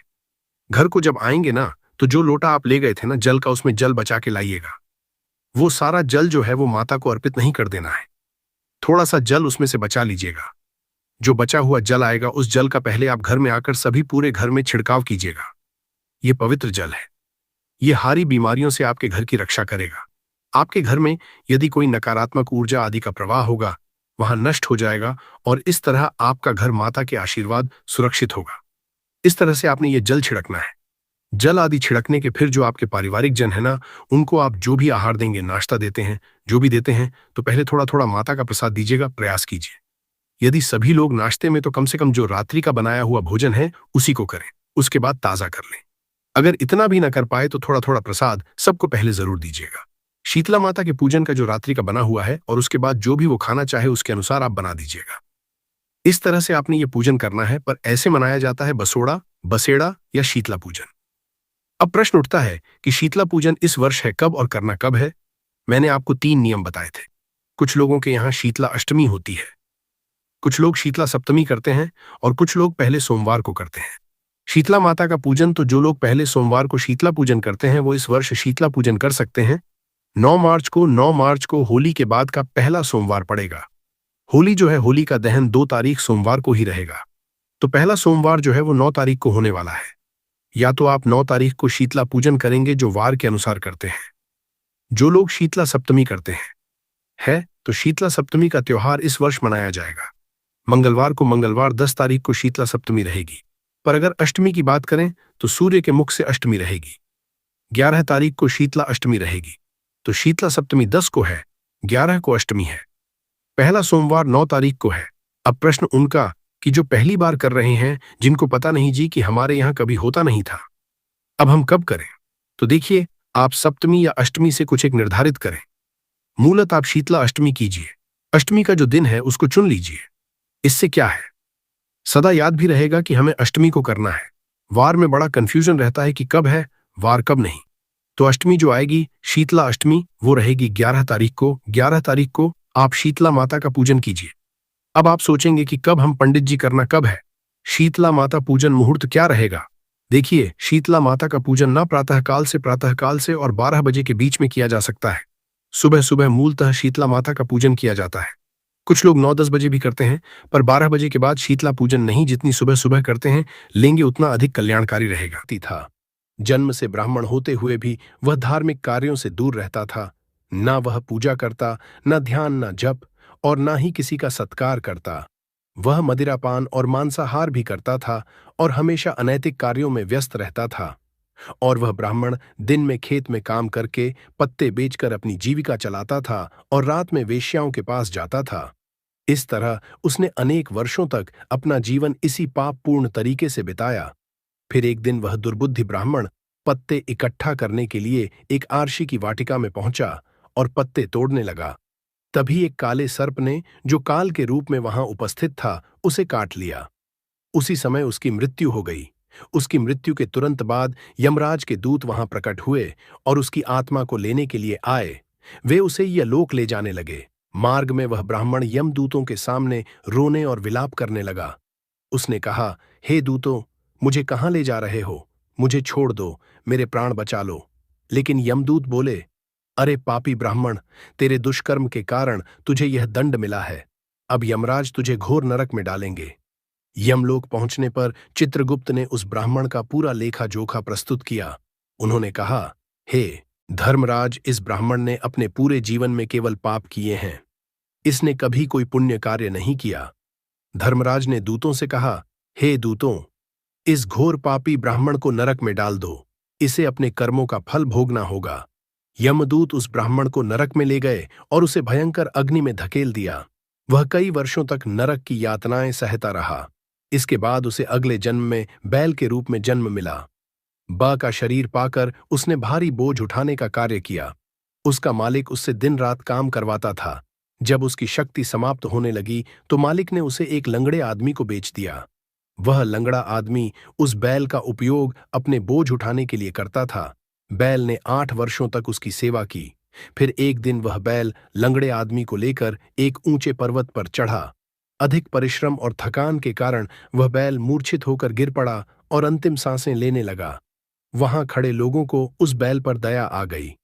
[SPEAKER 1] घर को जब आएंगे ना, तो जो लोटा आप ले गए थे ना जल का, उसमें जल बचा के लाइएगा। वो सारा जल जो है वो माता को अर्पित नहीं कर देना है, थोड़ा सा जल उसमें से बचा लीजिएगा। जो बचा हुआ जल आएगा उस जल का पहले आप घर में आकर सभी पूरे घर में छिड़काव कीजिएगा। ये पवित्र जल है, ये हारी बीमारियों से आपके घर की रक्षा करेगा। आपके घर में यदि कोई नकारात्मक ऊर्जा आदि का प्रवाह होगा वहां नष्ट हो जाएगा और इस तरह आपका घर माता के आशीर्वाद सुरक्षित होगा। इस तरह से आपने ये जल छिड़कना है। जल आदि छिड़कने के फिर जो आपके पारिवारिक जन है ना, उनको आप जो भी आहार देंगे, नाश्ता देते हैं, जो भी देते हैं, तो पहले थोड़ा थोड़ा माता का प्रसाद दीजिएगा, प्रयास कीजिए। यदि सभी लोग नाश्ते में तो कम से कम जो रात्रि का बनाया हुआ भोजन है उसी को करें, उसके बाद ताज़ा कर लें। अगर इतना भी ना कर पाए तो थोड़ा थोड़ा प्रसाद सबको पहले जरूर दीजिएगा। शीतला माता के पूजन का जो रात्रि का बना हुआ है और उसके बाद जो भी वो खाना चाहे उसके अनुसार आप बना दीजिएगा। इस तरह से आपने ये पूजन करना है। पर ऐसे मनाया जाता है बसोड़ा, बसेड़ा या शीतला पूजन। अब प्रश्न उठता है कि शीतला पूजन इस वर्ष है कब और करना कब है। मैंने आपको 3 नियम बताए थे। कुछ लोगों के यहाँ शीतला अष्टमी होती है, कुछ लोग शीतला सप्तमी करते हैं और कुछ लोग पहले सोमवार को करते हैं। शीतला माता का पूजन तो जो लोग पहले सोमवार को शीतला पूजन करते हैं वो इस वर्ष शीतला पूजन कर सकते हैं। 9 मार्च को होली के बाद का पहला सोमवार पड़ेगा। होली जो है, होली का दहन 2 तारीख सोमवार को ही रहेगा। तो पहला सोमवार जो है वो 9 तारीख को होने वाला है। या तो आप 9 तारीख को शीतला पूजन करेंगे जो वार के अनुसार करते हैं। जो लोग शीतला सप्तमी करते हैं तो शीतला सप्तमी का त्योहार इस वर्ष मनाया जाएगा। मंगलवार को, मंगलवार 10 तारीख को शीतला सप्तमी रहेगी। पर अगर अष्टमी की बात करें तो सूर्य के मुख से अष्टमी रहेगी। 11 तारीख को शीतला अष्टमी रहेगी। तो शीतला सप्तमी 10 को है, 11 को अष्टमी है। पहला सोमवार 9 तारीख को है। अब प्रश्न उनका कि जो पहली बार कर रहे हैं, जिनको पता नहीं जी कि हमारे यहाँ कभी होता नहीं था, अब हम कब करें? तो देखिए, आप सप्तमी या अष्टमी से कुछ एक निर्धारित करें। मूलतः आप शीतला अष्टमी कीजिए। अष्टमी का जो दिन है उसको चुन लीजिए। इससे क्या है, सदा याद भी रहेगा कि हमें अष्टमी को करना है। वार में बड़ा कंफ्यूजन रहता है कि कब है वार, कब नहीं। तो अष्टमी जो आएगी, शीतला अष्टमी, वो रहेगी 11 तारीख को। 11 तारीख को आप शीतला माता का पूजन कीजिए। अब आप सोचेंगे कि कब हम पंडित जी करना कब है। शीतला माता पूजन मुहूर्त क्या रहेगा? देखिए, शीतला माता का पूजन ना प्रातःकाल से और 12 बजे के बीच में किया जा सकता है। सुबह सुबह मूलतः शीतला माता का पूजन किया जाता है। कुछ लोग 9-10 बजे भी करते हैं, पर 12 बजे के बाद शीतला पूजन नहीं, जितनी सुबह सुबह करते हैं लेंगे उतना अधिक कल्याणकारी रहेगा। था जन्म से ब्राह्मण होते हुए भी वह धार्मिक कार्यों से दूर रहता था। ना वह पूजा करता, न ध्यान, न जप, और ना ही किसी का सत्कार करता। वह मदिरापान और मांसाहार भी करता था और हमेशा अनैतिक कार्यों में व्यस्त रहता था। और वह ब्राह्मण दिन में खेत में काम करके पत्ते बेचकर अपनी जीविका चलाता था और रात में वेश्याओं के पास जाता था। इस तरह उसने अनेक वर्षों तक अपना जीवन इसी पापपूर्ण तरीके से बिताया। फिर एक दिन वह दुर्बुद्धि ब्राह्मण पत्ते इकट्ठा करने के लिए एक आरशी की वाटिका में पहुंचा और पत्ते तोड़ने लगा। तभी एक काले सर्प ने, जो काल के रूप में वहां उपस्थित था, उसे काट लिया। उसी समय उसकी मृत्यु हो गई। उसकी मृत्यु के तुरंत बाद यमराज के दूत वहां प्रकट हुए और उसकी आत्मा को लेने के लिए आए। वे उसे यमलोक ले जाने लगे। मार्ग में वह ब्राह्मण यमदूतों के सामने रोने और विलाप करने लगा। उसने कहा, हे दूतों, मुझे कहां ले जा रहे हो? मुझे छोड़ दो, मेरे प्राण बचा लो। लेकिन यमदूत बोले, अरे पापी ब्राह्मण, तेरे दुष्कर्म के कारण तुझे यह दंड मिला है। अब यमराज तुझे घोर नरक में डालेंगे। यमलोक पहुंचने पर चित्रगुप्त ने उस ब्राह्मण का पूरा लेखा जोखा प्रस्तुत किया। उन्होंने कहा, हे धर्मराज, इस ब्राह्मण ने अपने पूरे जीवन में केवल पाप किए हैं। इसने कभी कोई पुण्य कार्य नहीं किया। धर्मराज ने दूतों से कहा, हे दूतों, इस घोर पापी ब्राह्मण को नरक में डाल दो। इसे अपने कर्मों का फल भोगना होगा। यमदूत उस ब्राह्मण को नरक में ले गए और उसे भयंकर अग्नि में धकेल दिया। वह कई वर्षों तक नरक की यातनाएं सहता रहा। इसके बाद उसे अगले जन्म में बैल के रूप में जन्म मिला। बा का शरीर पाकर उसने भारी बोझ उठाने का कार्य किया। उसका मालिक उससे दिन रात काम करवाता था। जब उसकी शक्ति समाप्त होने लगी तो मालिक ने उसे एक लंगड़े आदमी को बेच दिया। वह लंगड़ा आदमी उस बैल का उपयोग अपने बोझ उठाने के लिए करता था। बैल ने 8 वर्षों तक उसकी सेवा की। फिर एक दिन वह बैल लंगड़े आदमी को लेकर एक ऊंचे पर्वत पर चढ़ा। अधिक परिश्रम और थकान के कारण वह बैल मूर्छित होकर गिर पड़ा और अंतिम सांसें लेने लगा। वहां खड़े लोगों को उस बैल पर दया आ गई।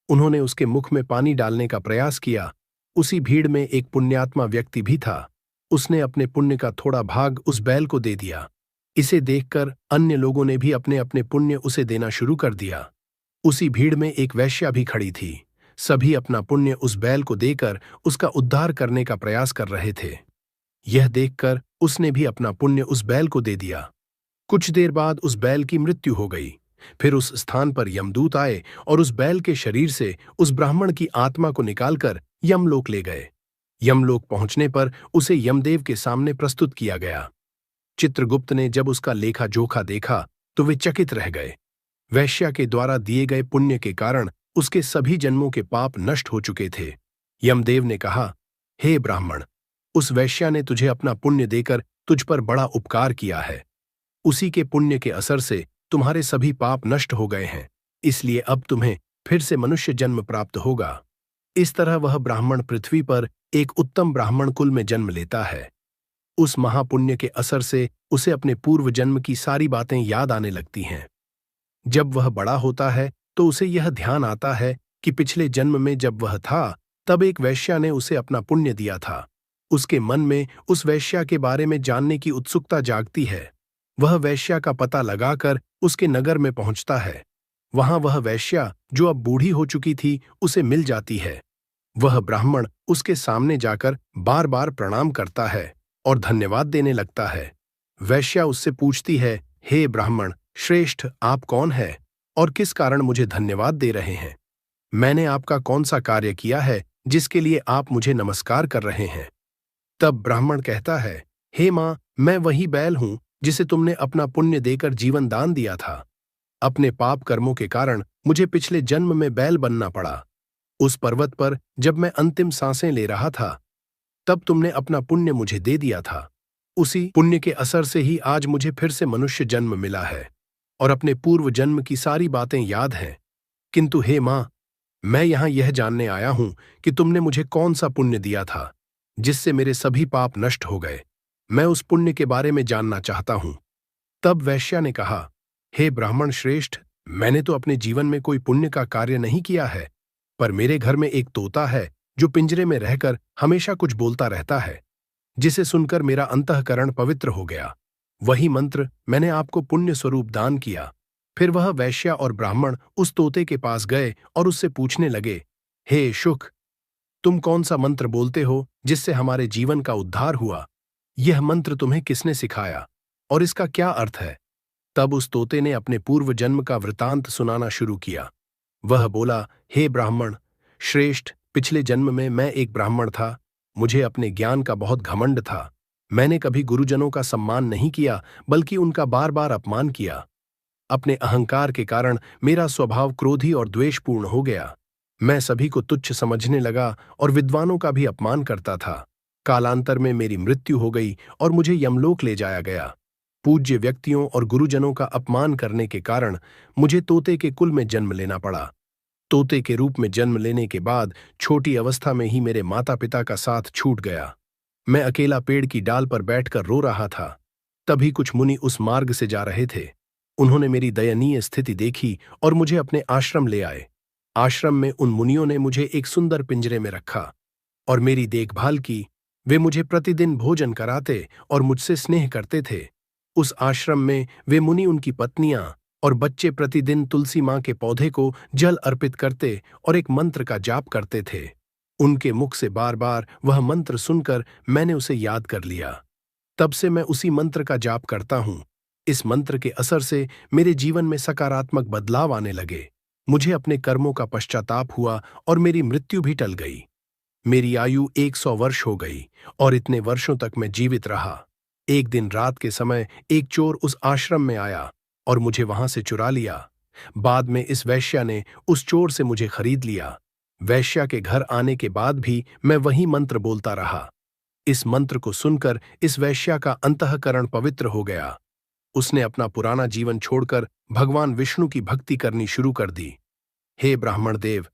[SPEAKER 1] उन्होंने उसके मुख में पानी डालने का प्रयास किया। उसी भीड़ में एक पुण्यात्मा व्यक्ति भी था। उसने अपने पुण्य का थोड़ा भाग उस बैल को दे दिया। इसे देखकर अन्य लोगों ने भी अपने अपने पुण्य उसे देना शुरू कर दिया। उसी भीड़ में एक वेश्या भी खड़ी थी। सभी अपना पुण्य उस बैल को देकर उसका उद्धार करने का प्रयास कर रहे थे। यह देखकर उसने भी अपना पुण्य उस बैल को दे दिया। कुछ देर बाद उस बैल की मृत्यु हो गई। फिर उस स्थान पर यमदूत आए और उस बैल के शरीर से उस ब्राह्मण की आत्मा को निकालकर यमलोक ले गए। यमलोक पहुंचने पर उसे यमदेव के सामने प्रस्तुत किया गया। चित्रगुप्त ने जब उसका लेखा जोखा देखा तो वे चकित रह गए। वैश्या के द्वारा दिए गए पुण्य के कारण उसके सभी जन्मों के पाप नष्ट हो चुके थे। यमदेव ने कहा, हे ब्राह्मण, उस वैश्या ने तुझे अपना पुण्य देकर तुझ पर बड़ा उपकार किया है। उसी के पुण्य के असर से तुम्हारे सभी पाप नष्ट हो गए हैं, इसलिए अब तुम्हें फिर से मनुष्य जन्म प्राप्त होगा। इस तरह वह ब्राह्मण पृथ्वी पर एक उत्तम ब्राह्मण कुल में जन्म लेता है। उस महापुण्य के असर से उसे अपने पूर्व जन्म की सारी बातें याद आने लगती हैं। जब वह बड़ा होता है तो उसे यह ध्यान आता है कि पिछले जन्म में जब वह था तब एक वैश्या ने उसे अपना पुण्य दिया था। उसके मन में उस वैश्या के बारे में जानने की उत्सुकता जागती है। वह वैश्या का पता लगाकर उसके नगर में पहुंचता है। वहां वह वैश्या, जो अब बूढ़ी हो चुकी थी, उसे मिल जाती है। वह ब्राह्मण उसके सामने जाकर बार बार प्रणाम करता है और धन्यवाद देने लगता है। वैश्या उससे पूछती है, हे ब्राह्मण श्रेष्ठ, आप कौन है और किस कारण मुझे धन्यवाद दे रहे हैं? मैंने आपका कौन सा कार्य किया है जिसके लिए आप मुझे नमस्कार कर रहे हैं? तब ब्राह्मण कहता है, हे मां, मैं वही बैल हूं जिसे तुमने अपना पुण्य देकर जीवन दान दिया था। अपने पाप कर्मों के कारण मुझे पिछले जन्म में बैल बनना पड़ा। उस पर्वत पर जब मैं अंतिम सांसें ले रहा था तब तुमने अपना पुण्य मुझे दे दिया था। उसी पुण्य के असर से ही आज मुझे फिर से मनुष्य जन्म मिला है और अपने पूर्व जन्म की सारी बातें याद हैं। किंतु हे मां, मैं यहां यह जानने आया हूं कि तुमने मुझे कौन सा पुण्य दिया था जिससे मेरे सभी पाप नष्ट हो गए। मैं उस पुण्य के बारे में जानना चाहता हूं। तब वैश्या ने कहा, हे ब्राह्मण श्रेष्ठ, मैंने तो अपने जीवन में कोई पुण्य का कार्य नहीं किया है, पर मेरे घर में एक तोता है जो पिंजरे में रहकर हमेशा कुछ बोलता रहता है, जिसे सुनकर मेरा अंतःकरण पवित्र हो गया। वही मंत्र मैंने आपको पुण्य स्वरूप दान किया। फिर वह वैश्या और ब्राह्मण उस तोते के पास गए और उससे पूछने लगे, हे शुक, तुम कौन सा मंत्र बोलते हो जिससे हमारे जीवन का उद्धार हुआ? यह मंत्र तुम्हें किसने सिखाया और इसका क्या अर्थ है? तब उस तोते ने अपने पूर्व जन्म का वृतांत सुनाना शुरू किया। वह बोला, हे ब्राह्मण श्रेष्ठ, पिछले जन्म में मैं एक ब्राह्मण था। मुझे अपने ज्ञान का बहुत घमंड था। मैंने कभी गुरुजनों का सम्मान नहीं किया, बल्कि उनका बार बार अपमान किया। अपने अहंकार के कारण मेरा स्वभाव क्रोधी और द्वेषपूर्ण हो गया। मैं सभी को तुच्छ समझने लगा और विद्वानों का भी अपमान करता था। कालांतर में मेरी मृत्यु हो गई और मुझे यमलोक ले जाया गया। पूज्य व्यक्तियों और गुरुजनों का अपमान करने के कारण मुझे तोते के कुल में जन्म लेना पड़ा। तोते के रूप में जन्म लेने के बाद छोटी अवस्था में ही मेरे माता पिता का साथ छूट गया। मैं अकेला पेड़ की डाल पर बैठकर रो रहा था। तभी कुछ मुनि उस मार्ग से जा रहे थे। उन्होंने मेरी दयनीय स्थिति देखी और मुझे अपने आश्रम ले आए। आश्रम में उन मुनियों ने मुझे एक सुंदर पिंजरे में रखा और मेरी देखभाल की। वे मुझे प्रतिदिन भोजन कराते और मुझसे स्नेह करते थे। उस आश्रम में वे मुनि, उनकी पत्नियां और बच्चे प्रतिदिन तुलसी मां के पौधे को जल अर्पित करते और एक मंत्र का जाप करते थे। उनके मुख से बार बार वह मंत्र सुनकर मैंने उसे याद कर लिया। तब से मैं उसी मंत्र का जाप करता हूं। इस मंत्र के असर से मेरे जीवन में सकारात्मक बदलाव आने लगे। मुझे अपने कर्मों का पश्चाताप हुआ और मेरी मृत्यु भी टल गई। मेरी आयु 100 वर्ष हो गई और इतने वर्षों तक मैं जीवित रहा। एक दिन रात के समय एक चोर उस आश्रम में आया और मुझे वहां से चुरा लिया। बाद में इस वैश्या ने उस चोर से मुझे खरीद लिया। वैश्या के घर आने के बाद भी मैं वही मंत्र बोलता रहा। इस मंत्र को सुनकर इस वैश्या का अंतःकरण पवित्र हो गया। उसने अपना पुराना जीवन छोड़कर भगवान विष्णु की भक्ति करनी शुरू कर दी। हे ब्राह्मण देव,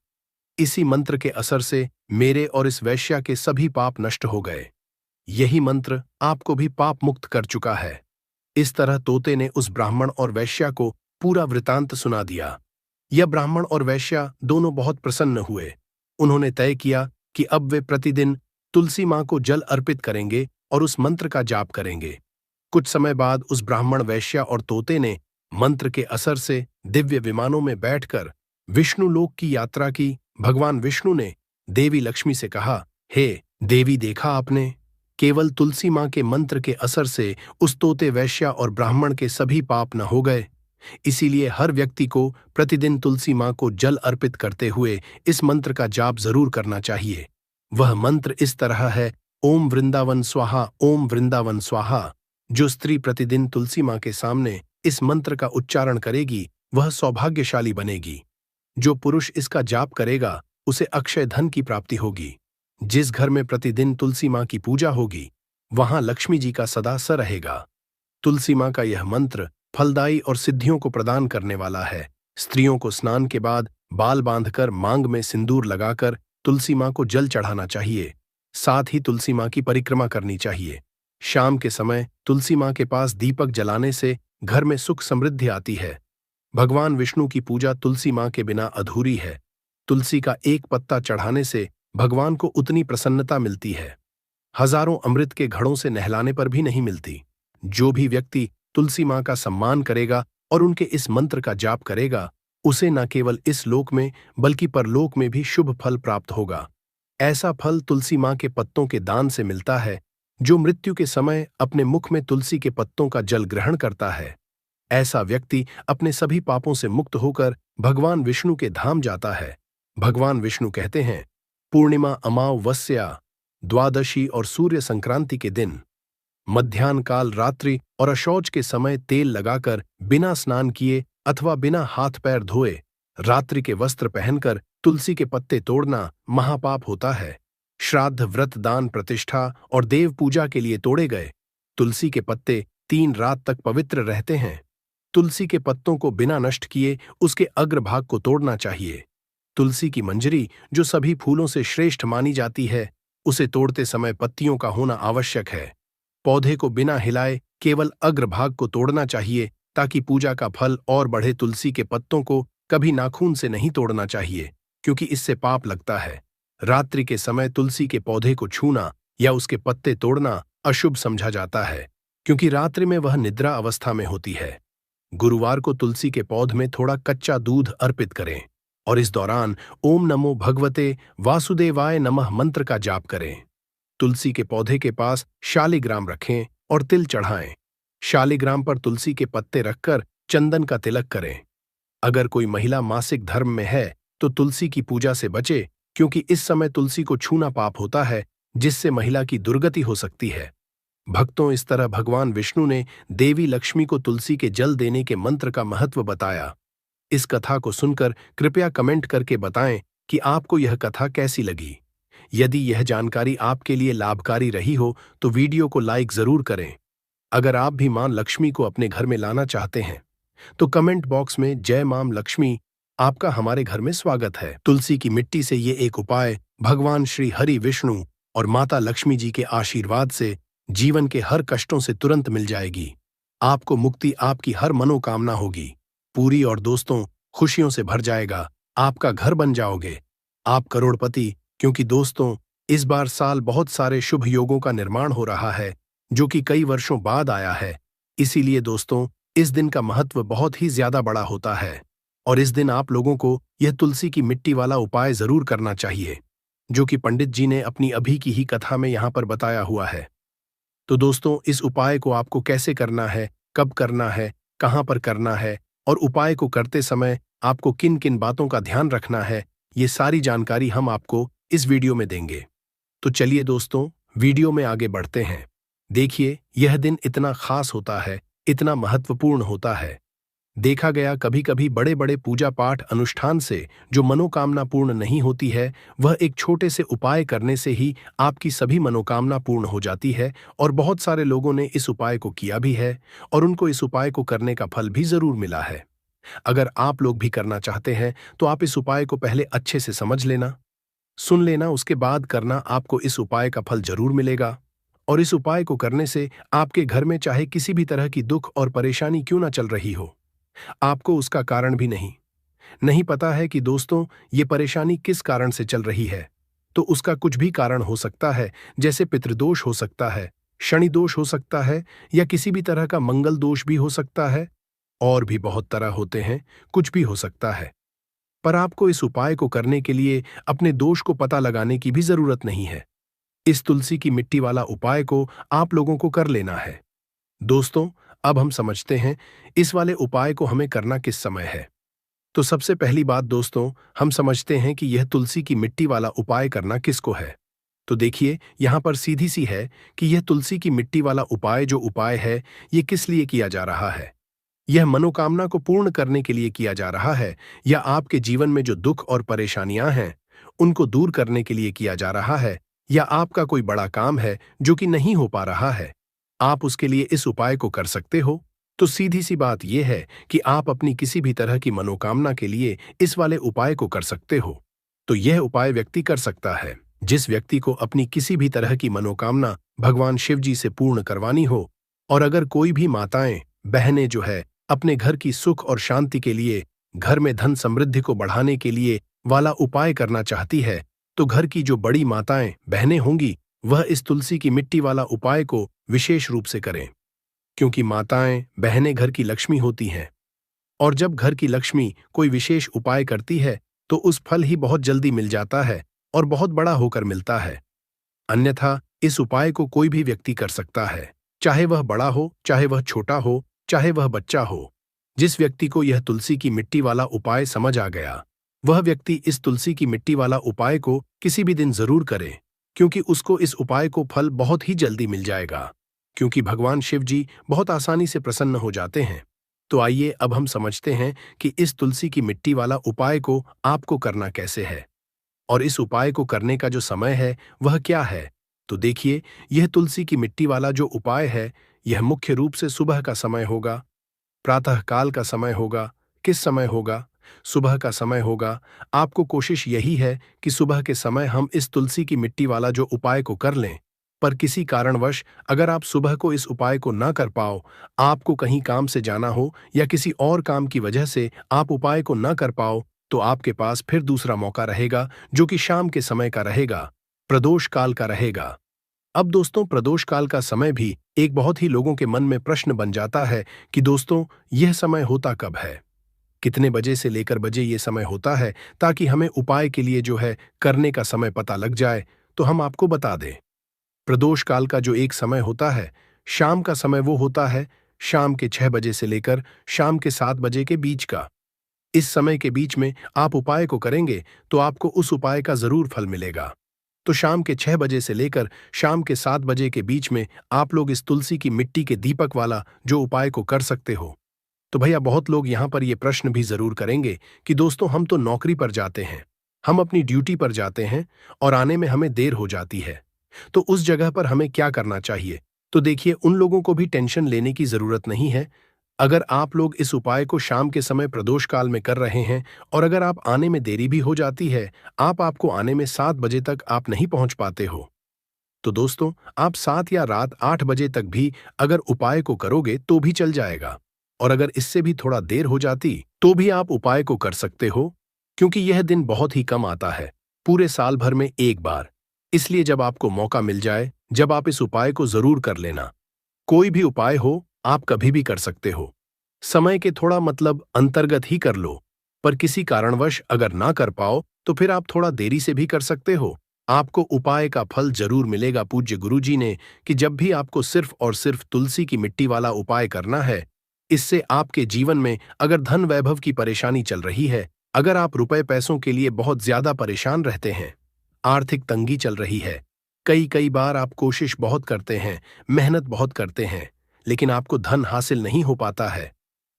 [SPEAKER 1] इसी मंत्र के असर से मेरे और इस वैश्या के सभी पाप नष्ट हो गए। यही मंत्र आपको भी पाप मुक्त कर चुका है। इस तरह तोते ने उस ब्राह्मण और वैश्या को पूरा वृतांत सुना दिया। यह ब्राह्मण और वैश्या दोनों बहुत प्रसन्न हुए। उन्होंने तय किया कि अब वे प्रतिदिन तुलसी मां को जल अर्पित करेंगे और उस मंत्र का जाप करेंगे। कुछ समय बाद उस ब्राह्मण, वैश्या और तोते ने मंत्र के असर से दिव्य विमानों में बैठकर विष्णु लोक की यात्रा की। भगवान विष्णु ने देवी लक्ष्मी से कहा, हे देवी, देखा आपने, केवल तुलसी मां के मंत्र के असर से उस तोते, वैश्या और ब्राह्मण के सभी पाप न हो गए। इसीलिए हर व्यक्ति को प्रतिदिन तुलसी मां को जल अर्पित करते हुए इस मंत्र का जाप जरूर करना चाहिए। वह मंत्र इस तरह है, ओम वृंदावन स्वाहा, ओम वृंदावन स्वाहा। जो स्त्री प्रतिदिन तुलसी मां के सामने इस मंत्र का उच्चारण करेगी वह सौभाग्यशाली बनेगी। जो पुरुष इसका जाप करेगा उसे अक्षय धन की प्राप्ति होगी। जिस घर में प्रतिदिन तुलसी मां की पूजा होगी वहां लक्ष्मी जी का सदा स रहेगा। तुलसी मां का यह मंत्र फलदायी और सिद्धियों को प्रदान करने वाला है। स्त्रियों को स्नान के बाद बाल बांधकर मांग में सिंदूर लगाकर तुलसी मां को जल चढ़ाना चाहिए। साथ ही तुलसी मां की परिक्रमा करनी चाहिए। शाम के समय तुलसी मां के पास दीपक जलाने से घर में सुख समृद्धि आती है। भगवान विष्णु की पूजा तुलसी मां के बिना अधूरी है। तुलसी का एक पत्ता चढ़ाने से भगवान को उतनी प्रसन्नता मिलती है, हजारों अमृत के घड़ों से नहलाने पर भी नहीं मिलती। जो भी व्यक्ति तुलसी मां का सम्मान करेगा और उनके इस मंत्र का जाप करेगा, उसे न केवल इस लोक में बल्कि परलोक में भी शुभ फल प्राप्त होगा। ऐसा फल तुलसी मां के पत्तों के दान से मिलता है। जो मृत्यु के समय अपने मुख में तुलसी के पत्तों का जल ग्रहण करता है, ऐसा व्यक्ति अपने सभी पापों से मुक्त होकर भगवान विष्णु के धाम जाता है। भगवान विष्णु कहते हैं, पूर्णिमा, अमावस्या, द्वादशी और सूर्य संक्रांति के दिन मध्याह्न काल, रात्रि और अशौच के समय तेल लगाकर बिना स्नान किए अथवा बिना हाथ पैर धोए रात्रि के वस्त्र पहनकर तुलसी के पत्ते तोड़ना महापाप होता है। श्राद्ध, व्रत, दान, प्रतिष्ठा और देव पूजा के लिए तोड़े गए तुलसी के पत्ते 3 रात तक पवित्र रहते हैं। तुलसी के पत्तों को बिना नष्ट किए उसके अग्रभाग को तोड़ना चाहिए। तुलसी की मंजरी, जो सभी फूलों से श्रेष्ठ मानी जाती है, उसे तोड़ते समय पत्तियों का होना आवश्यक है। पौधे को बिना हिलाए केवल अग्रभाग को तोड़ना चाहिए ताकि पूजा का फल और बढ़े। तुलसी के पत्तों को कभी नाखून से नहीं तोड़ना चाहिए, क्योंकि इससे पाप लगता है। रात्रि के समय तुलसी के पौधे को छूना या उसके पत्ते तोड़ना अशुभ समझा जाता है, क्योंकि रात्रि में वह निद्रा अवस्था में होती है। गुरुवार को तुलसी के पौध में थोड़ा कच्चा दूध अर्पित करें और इस दौरान ओम नमो भगवते वासुदेवाय नमः मंत्र का जाप करें। तुलसी के पौधे के पास शालिग्राम रखें और तिल चढ़ाएं। शालिग्राम पर तुलसी के पत्ते रखकर चंदन का तिलक करें। अगर कोई महिला मासिक धर्म में है तो तुलसी की पूजा से बचे, क्योंकि इस समय तुलसी को छूना पाप होता है, जिससे महिला की दुर्गति हो सकती है। भक्तों, इस तरह भगवान विष्णु ने देवी लक्ष्मी को तुलसी के जल देने के मंत्र का महत्व बताया। इस कथा को सुनकर कृपया कमेंट करके बताएं कि आपको यह कथा कैसी लगी। यदि यह जानकारी आपके लिए लाभकारी रही हो तो वीडियो को लाइक जरूर करें। अगर आप भी मां लक्ष्मी को अपने घर में लाना चाहते हैं तो कमेंट बॉक्स में जय मां लक्ष्मी, आपका हमारे घर में स्वागत है। तुलसी की मिट्टी से ये एक उपाय भगवान श्री हरि विष्णु और माता लक्ष्मी जी के आशीर्वाद से जीवन के हर कष्टों से तुरंत मिल जाएगी। आपको मुक्ति, आपकी हर मनोकामना होगी पूरी और दोस्तों, खुशियों से भर जाएगा। आपका घर बन जाओगे, आप करोड़पति। क्योंकि दोस्तों, इस बार साल बहुत सारे शुभ योगों का निर्माण हो रहा है, जो कि कई वर्षों बाद आया है। इसीलिए दोस्तों, इस दिन का महत्व बहुत ही ज्यादा बड़ा होता है और इस दिन आप लोगों को यह तुलसी की मिट्टी वाला उपाय जरूर करना चाहिए, जो कि पंडित जी ने अपनी अभी की ही कथा में यहां पर बताया हुआ है। तो दोस्तों, इस उपाय को आपको कैसे करना है, कब करना है, कहां पर करना है और उपाय को करते समय आपको किन किन बातों का ध्यान रखना है, ये सारी जानकारी हम आपको इस वीडियो में देंगे। तो चलिए दोस्तों, वीडियो में आगे बढ़ते हैं। देखिए, यह दिन इतना खास होता है, इतना महत्वपूर्ण होता है। देखा गया कभी कभी बड़े बड़े पूजा पाठ अनुष्ठान से जो मनोकामना पूर्ण नहीं होती है, वह एक छोटे से उपाय करने से ही आपकी सभी मनोकामना पूर्ण हो जाती है। और बहुत सारे लोगों ने इस उपाय को किया भी है और उनको इस उपाय को करने का फल भी जरूर मिला है। अगर आप लोग भी करना चाहते हैं तो आप इस उपाय को पहले अच्छे से समझ लेना, सुन लेना, उसके बाद करना। आपको इस उपाय का फल जरूर मिलेगा और इस उपाय को करने से आपके घर में चाहे किसी भी तरह की दुख और परेशानी क्यों ना चल रही हो, आपको उसका कारण भी नहीं पता है कि दोस्तों ये परेशानी किस कारण से चल रही है, तो उसका कुछ भी कारण हो सकता है। जैसे पितृदोष हो सकता है, शनि दोष हो सकता है, या किसी भी तरह का मंगल दोष भी हो सकता है। और भी बहुत तरह होते हैं, कुछ भी हो सकता है। पर आपको इस उपाय को करने के लिए अपने दोष को पता लगाने की भी जरूरत नहीं है। इस तुलसी की मिट्टी वाला उपाय को आप लोगों को कर लेना है। दोस्तों, अब हम समझते हैं इस वाले उपाय को हमें करना किस समय है। तो सबसे पहली बात दोस्तों, हम समझते हैं कि यह तुलसी की मिट्टी वाला उपाय करना किसको है। तो देखिए, यहां पर सीधी सी है कि यह तुलसी की मिट्टी वाला उपाय जो उपाय है, ये किस लिए किया जा रहा है। यह मनोकामना को पूर्ण करने के लिए किया जा रहा है, या आपके जीवन में जो दुख और परेशानियां हैं उनको दूर करने के लिए किया जा रहा है, या आपका कोई बड़ा काम है जो कि नहीं हो पा रहा है, आप उसके लिए इस उपाय को कर सकते हो। तो सीधी सी बात यह है कि आप अपनी किसी भी तरह की मनोकामना के लिए इस वाले उपाय को कर सकते हो। तो यह उपाय व्यक्ति कर सकता है जिस व्यक्ति को अपनी किसी भी तरह की मनोकामना भगवान शिव जी से पूर्ण करवानी हो। और अगर कोई भी माताएं, बहनें जो है अपने घर की सुख और शांति के लिए, घर में धन समृद्धि को बढ़ाने के लिए वाला उपाय करना चाहती है, तो घर की जो बड़ी माताएं, बहनें होंगी, वह इस तुलसी की मिट्टी वाला उपाय को विशेष रूप से करें। क्योंकि माताएं, बहनें घर की लक्ष्मी होती हैं और जब घर की लक्ष्मी कोई विशेष उपाय करती है तो उस फल ही बहुत जल्दी मिल जाता है और बहुत बड़ा होकर मिलता है। अन्यथा इस उपाय को कोई भी व्यक्ति कर सकता है, चाहे वह बड़ा हो, चाहे वह छोटा हो, चाहे वह बच्चा हो। जिस व्यक्ति को यह तुलसी की मिट्टी वाला उपाय समझ आ गया, वह व्यक्ति इस तुलसी की मिट्टी वाला उपाय को किसी भी दिन जरूर करे, क्योंकि उसको इस उपाय को फल बहुत ही जल्दी मिल जाएगा। क्योंकि भगवान शिव जी बहुत आसानी से प्रसन्न हो जाते हैं। तो आइए अब हम समझते हैं कि इस तुलसी की मिट्टी वाला उपाय को आपको करना कैसे है और इस उपाय को करने का जो समय है वह क्या है। तो देखिए, यह तुलसी की मिट्टी वाला जो उपाय है, यह मुख्य रूप से सुबह का समय होगा, प्रातः काल का समय होगा। किस समय होगा? सुबह का समय होगा। आपको कोशिश यही है कि सुबह के समय हम इस तुलसी की मिट्टी वाला जो उपाय को कर लें। पर किसी कारणवश अगर आप सुबह को इस उपाय को ना कर पाओ, आपको कहीं काम से जाना हो या किसी और काम की वजह से आप उपाय को ना कर पाओ, तो आपके पास फिर दूसरा मौका रहेगा, जो कि शाम के समय का रहेगा, प्रदोष काल का रहेगा। अब दोस्तों, प्रदोष काल का समय भी एक बहुत ही लोगों के मन में प्रश्न बन जाता है कि दोस्तों, यह समय होता कब है, कितने बजे से लेकर बजे ये समय होता है, ताकि हमें उपाय के लिए जो है करने का समय पता लग जाए। तो हम आपको बता दें, प्रदोष काल का जो एक समय होता है, शाम का समय, वो होता है शाम के 6 बजे से लेकर शाम के 7 बजे के बीच का। इस समय के बीच में आप उपाय को करेंगे तो आपको उस उपाय का जरूर फल मिलेगा। तो शाम के 6 बजे से लेकर शाम के 7 बजे के बीच में आप लोग इस तुलसी की मिट्टी के दीपक वाला जो उपाय को कर सकते हो। तो भैया, बहुत लोग यहां पर ये प्रश्न भी जरूर करेंगे कि दोस्तों, हम तो नौकरी पर जाते हैं, हम अपनी ड्यूटी पर जाते हैं और आने में हमें देर हो जाती है, तो उस जगह पर हमें क्या करना चाहिए? तो देखिए, उन लोगों को भी टेंशन लेने की जरूरत नहीं है। अगर आप लोग इस उपाय को शाम के समय प्रदोष काल में कर रहे हैं और अगर आप आने में देरी भी हो जाती है, आपको आने में 7 बजे तक आप नहीं पहुंच पाते हो, तो दोस्तों, आप 7 या रात 8 बजे तक भी अगर उपाय को करोगे तो भी चल जाएगा। और अगर इससे भी थोड़ा देर हो जाती तो भी आप उपाय को कर सकते हो, क्योंकि यह दिन बहुत ही कम आता है, पूरे साल भर में एक बार। इसलिए जब आपको मौका मिल जाए, जब आप इस उपाय को जरूर कर लेना। कोई भी उपाय हो, आप कभी भी कर सकते हो। समय के थोड़ा मतलब अंतर्गत ही कर लो, पर किसी कारणवश अगर ना कर पाओ तो फिर आप थोड़ा देरी से भी कर सकते हो। आपको उपाय का फल जरूर मिलेगा। पूज्य गुरुजी ने कि जब भी आपको सिर्फ और सिर्फ तुलसी की मिट्टी वाला उपाय करना है, इससे आपके जीवन में अगर धन वैभव की परेशानी चल रही है, अगर आप रुपए पैसों के लिए बहुत ज्यादा परेशान रहते हैं, आर्थिक तंगी चल रही है, कई कई बार आप कोशिश बहुत करते हैं, मेहनत बहुत करते हैं, लेकिन आपको धन हासिल नहीं हो पाता है,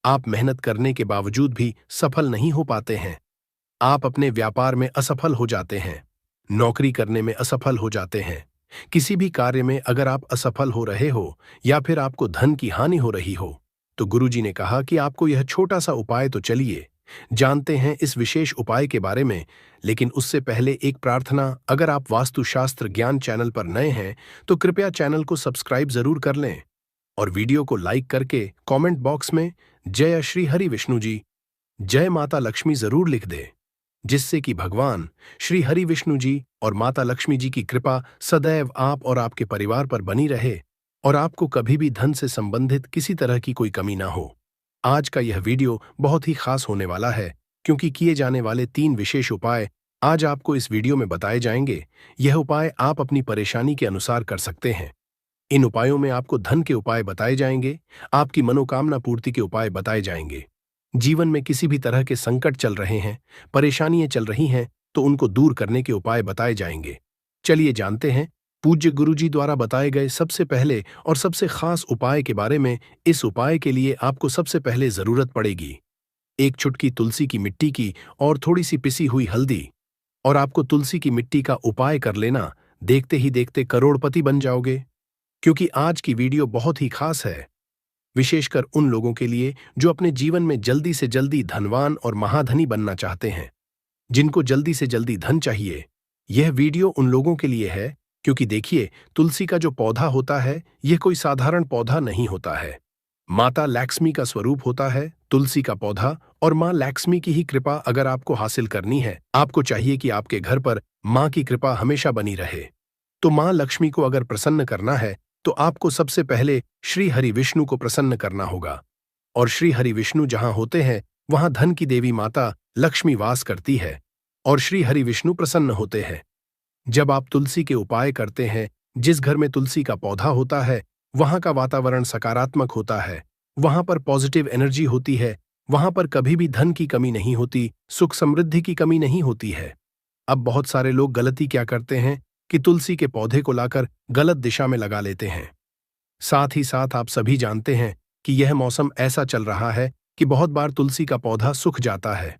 [SPEAKER 1] आप मेहनत करने के बावजूद भी सफल नहीं हो पाते हैं, आप अपने व्यापार में असफल हो जाते हैं, नौकरी करने में असफल हो जाते हैं, किसी भी कार्य में अगर आप असफल हो रहे हो या फिर आपको धन की हानि हो रही हो, तो गुरुजी ने कहा कि आपको यह छोटा सा उपाय तो चलिए जानते हैं इस विशेष उपाय के बारे में। लेकिन उससे पहले एक प्रार्थना, अगर आप वास्तुशास्त्र ज्ञान चैनल पर नए हैं तो कृपया चैनल को सब्सक्राइब जरूर कर लें और वीडियो को लाइक करके कमेंट बॉक्स में जय श्री हरि विष्णु जी, जय माता लक्ष्मी जरूर लिख दे, जिससे कि भगवान श्री हरि विष्णु जी और माता लक्ष्मी जी की कृपा सदैव आप और आपके परिवार पर बनी रहे और आपको कभी भी धन से संबंधित किसी तरह की कोई कमी ना हो। आज का यह वीडियो बहुत ही खास होने वाला है, क्योंकि किए जाने वाले 3 विशेष उपाय आज आपको इस वीडियो में बताए जाएंगे। यह उपाय आप अपनी परेशानी के अनुसार कर सकते हैं। इन उपायों में आपको धन के उपाय बताए जाएंगे, आपकी मनोकामना पूर्ति के उपाय बताए जाएंगे। जीवन में किसी भी तरह के संकट चल रहे हैं, परेशानियां चल रही हैं, तो उनको दूर करने के उपाय बताए जाएंगे। चलिए जानते हैं पूज्य गुरुजी द्वारा बताए गए सबसे पहले और सबसे खास उपाय के बारे में। इस उपाय के लिए आपको सबसे पहले जरूरत पड़ेगी एक चुटकी तुलसी की मिट्टी की और थोड़ी सी पिसी हुई हल्दी। और आपको तुलसी की मिट्टी का उपाय कर लेना, देखते ही देखते करोड़पति बन जाओगे। क्योंकि आज की वीडियो बहुत ही खास है, विशेषकर उन लोगों के लिए जो अपने जीवन में जल्दी से जल्दी धनवान और महाधनी बनना चाहते हैं, जिनको जल्दी से जल्दी धन चाहिए। यह वीडियो उन लोगों के लिए है, क्योंकि देखिए, तुलसी का जो पौधा होता है, यह कोई साधारण पौधा नहीं होता है। माता लक्ष्मी का स्वरूप होता है तुलसी का पौधा, और मां लक्ष्मी की ही कृपा अगर आपको हासिल करनी है, आपको चाहिए कि आपके घर पर मां की कृपा हमेशा बनी रहे। तो मां लक्ष्मी को अगर प्रसन्न करना है, तो आपको सबसे पहले श्री हरि विष्णु को प्रसन्न करना होगा। और श्री हरि विष्णु जहां होते हैं, वहां धन की देवी माता लक्ष्मी वास करती है और श्री हरि विष्णु प्रसन्न होते हैं। जब आप तुलसी के उपाय करते हैं, जिस घर में तुलसी का पौधा होता है, वहां का वातावरण सकारात्मक होता है, वहां पर पॉजिटिव एनर्जी होती है, वहां पर कभी भी धन की कमी नहीं होती, सुख समृद्धि की कमी नहीं होती है। अब बहुत सारे लोग गलती क्या करते हैं कि तुलसी के पौधे को लाकर गलत दिशा में लगा लेते हैं। साथ ही साथ आप सभी जानते हैं कि यह मौसम ऐसा चल रहा है कि बहुत बार तुलसी का पौधा सूख जाता है।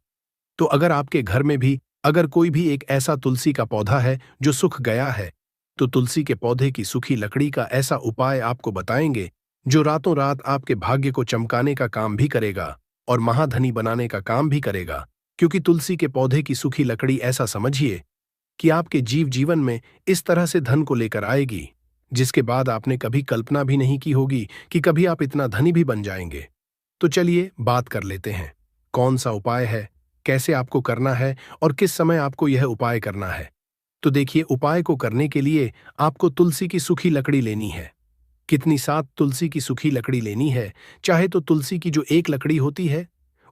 [SPEAKER 1] तो अगर आपके घर में भी अगर कोई भी एक ऐसा तुलसी का पौधा है जो सूख गया है, तो तुलसी के पौधे की सूखी लकड़ी का ऐसा उपाय आपको बताएंगे जो रातों रात आपके भाग्य को चमकाने का काम भी करेगा और महाधनी बनाने का काम भी करेगा। क्योंकि तुलसी के पौधे की सूखी लकड़ी ऐसा समझिए कि आपके जीवन में इस तरह से धन को लेकर आएगी, जिसके बाद आपने कभी कल्पना भी नहीं की होगी कि कभी आप इतना धनी भी बन जाएंगे। तो चलिए बात कर लेते हैं, कौन सा उपाय है, कैसे आपको करना है और किस समय आपको यह उपाय करना है। तो देखिए, उपाय को करने के लिए आपको तुलसी की सूखी लकड़ी लेनी है। कितनी? 7 तुलसी की सूखी लकड़ी लेनी है। चाहे तो तुलसी की जो एक लकड़ी होती है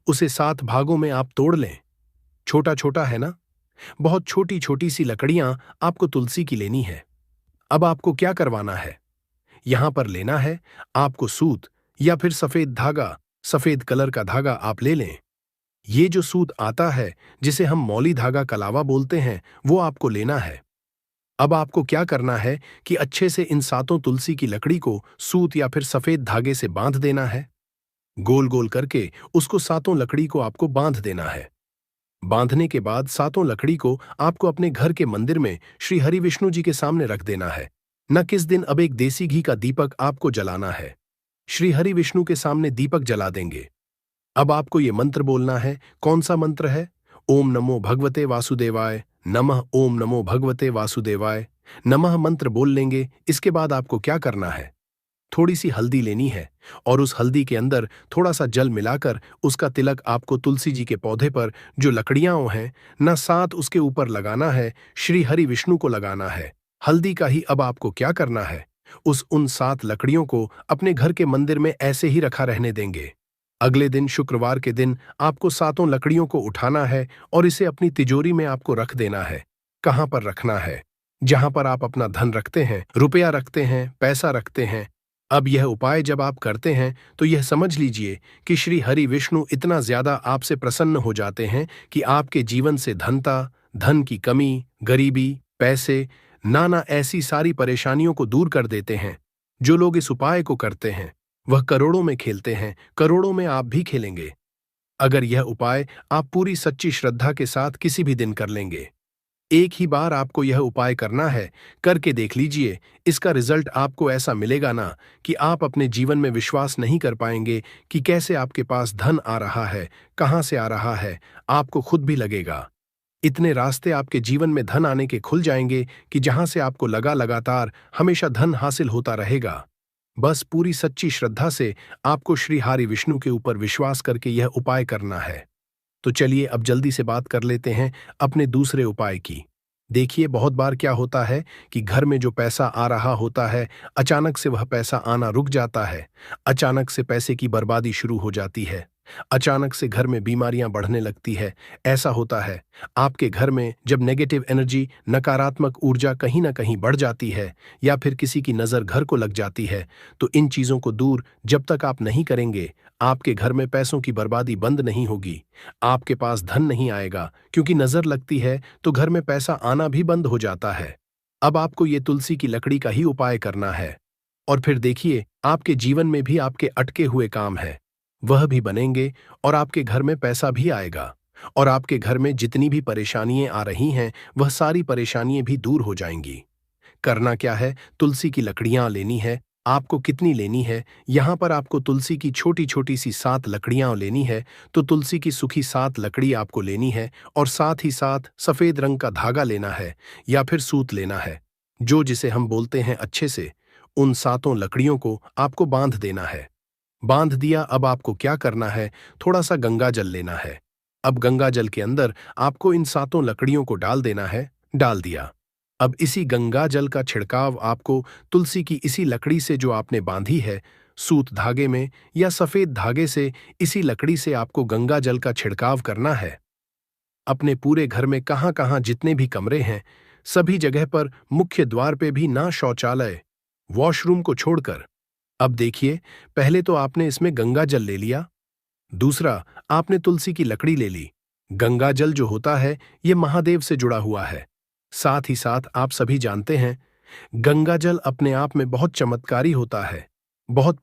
[SPEAKER 1] उसे 7 भागों में आप तोड़ लें। छोटा छोटा है ना, बहुत छोटी छोटी सी लकड़ियां आपको तुलसी की लेनी है। अब आपको क्या करवाना है, यहां पर लेना है आपको सूत या फिर सफेद धागा। सफेद कलर का धागा आप ले लें। ये जो सूत आता है जिसे हम मौली धागा कलावा बोलते हैं, वो आपको लेना है। अब आपको क्या करना है कि अच्छे से इन 7 तुलसी की लकड़ी को सूत या फिर सफेद धागे से बांध देना है। गोल गोल करके उसको 7 लकड़ी को आपको बांध देना है। बांधने के बाद 7 लकड़ी को आपको अपने घर के मंदिर में श्री हरि विष्णु जी के सामने रख देना है। न किस दिन अब एक देसी घी का दीपक आपको जलाना है। श्री हरि विष्णु के सामने दीपक जला देंगे। अब आपको ये मंत्र बोलना है। कौन सा मंत्र है? ओम नमो भगवते वासुदेवाय नमः। ओम नमो भगवते वासुदेवाय नमः मंत्र बोल लेंगे। इसके बाद आपको क्या करना है, थोड़ी सी हल्दी लेनी है और उस हल्दी के अंदर थोड़ा सा जल मिलाकर उसका तिलक आपको तुलसी जी के पौधे पर जो लकड़ियां हैं न 7 उसके ऊपर लगाना है, श्री हरि विष्णु को लगाना है हल्दी का ही। अब आपको क्या करना है, उन 7 लकड़ियों को अपने घर के मंदिर में ऐसे ही रखा रहने देंगे। अगले दिन शुक्रवार के दिन आपको 7 लकड़ियों को उठाना है और इसे अपनी तिजोरी में आपको रख देना है। कहां पर रखना है? जहां पर आप अपना धन रखते हैं, रुपया रखते हैं, पैसा रखते हैं। अब यह उपाय जब आप करते हैं तो यह समझ लीजिए कि श्री हरि विष्णु इतना ज्यादा आपसे प्रसन्न हो जाते हैं कि आपके जीवन से धन की कमी, गरीबी, पैसे, नाना ऐसी सारी परेशानियों को दूर कर देते हैं। जो लोग इस उपाय को करते हैं वह करोड़ों में खेलते हैं, करोड़ों में आप भी खेलेंगे। अगर यह उपाय आप पूरी सच्ची श्रद्धा के साथ किसी भी दिन कर लेंगे। एक ही बार आपको यह उपाय करना है, करके देख लीजिए। इसका रिजल्ट आपको ऐसा मिलेगा ना कि आप अपने जीवन में विश्वास नहीं कर पाएंगे कि कैसे आपके पास धन आ रहा है, कहां से आ रहा है। आपको खुद भी लगेगा इतने रास्ते आपके जीवन में धन आने के खुल जाएंगे कि जहां से आपको लगातार हमेशा धन हासिल होता रहेगा। बस पूरी सच्ची श्रद्धा से आपको श्री हरि विष्णु के ऊपर विश्वास करके यह उपाय करना है। तो चलिए अब जल्दी से बात कर लेते हैं अपने दूसरे उपाय की। देखिए, बहुत बार क्या होता है कि घर में जो पैसा आ रहा होता है, अचानक से वह पैसा आना रुक जाता है। अचानक से पैसे की बर्बादी शुरू हो जाती है। अचानक से घर में बीमारियां बढ़ने लगती है। ऐसा होता है आपके घर में जब नेगेटिव एनर्जी, नकारात्मक ऊर्जा कहीं ना कहीं बढ़ जाती है या फिर किसी की नज़र घर को लग जाती है, तो इन चीज़ों को दूर जब तक आप नहीं करेंगे, आपके घर में पैसों की बर्बादी बंद नहीं होगी। आपके पास धन नहीं आएगा, क्योंकि नज़र लगती है तो घर में पैसा आना भी बंद हो जाता है। अब आपको ये तुलसी की लकड़ी का ही उपाय करना है और फिर देखिए, आपके जीवन में भी आपके अटके हुए काम है वह भी बनेंगे और आपके घर में पैसा भी आएगा और आपके घर में जितनी भी परेशानियां आ रही हैं वह सारी परेशानियां भी दूर हो जाएंगी। करना क्या है, तुलसी की लकड़ियां लेनी है। आपको कितनी लेनी है, यहां पर आपको तुलसी की छोटी छोटी सी 7 लकड़ियां लेनी है। तो तुलसी की सूखी 7 लकड़ी आपको लेनी है और साथ ही साथ सफेद रंग का धागा लेना है या फिर सूत लेना है, जो जिसे हम बोलते हैं अच्छे से। उन 7 लकड़ियों को आपको बांध देना है। बांध दिया, अब आपको क्या करना है, थोड़ा सा गंगा जल लेना है। अब गंगा जल के अंदर आपको इन 7 लकड़ियों को डाल देना है। डाल दिया। अब इसी गंगा जल का छिड़काव आपको तुलसी की इसी लकड़ी से जो आपने बांधी है, सूत धागे में या सफेद धागे से, इसी लकड़ी से आपको गंगा जल का छिड़काव करना है। अपने पूरे घर में कहां कहां जितने भी कमरे हैं, सभी जगह पर, मुख्य द्वार पे भी ना शौचालय, वॉशरूम को छोड़कर। अब देखिए, पहले तो आपने इसमें गंगा जल ले लिया, दूसरा आपने तुलसी की लकड़ी ले ली। गंगा जल जो होता है ये महादेव से जुड़ा हुआ है। साथ ही साथ आप सभी जानते हैं गंगा जल अपने आप में बहुत चमत्कारी होता है, बहुत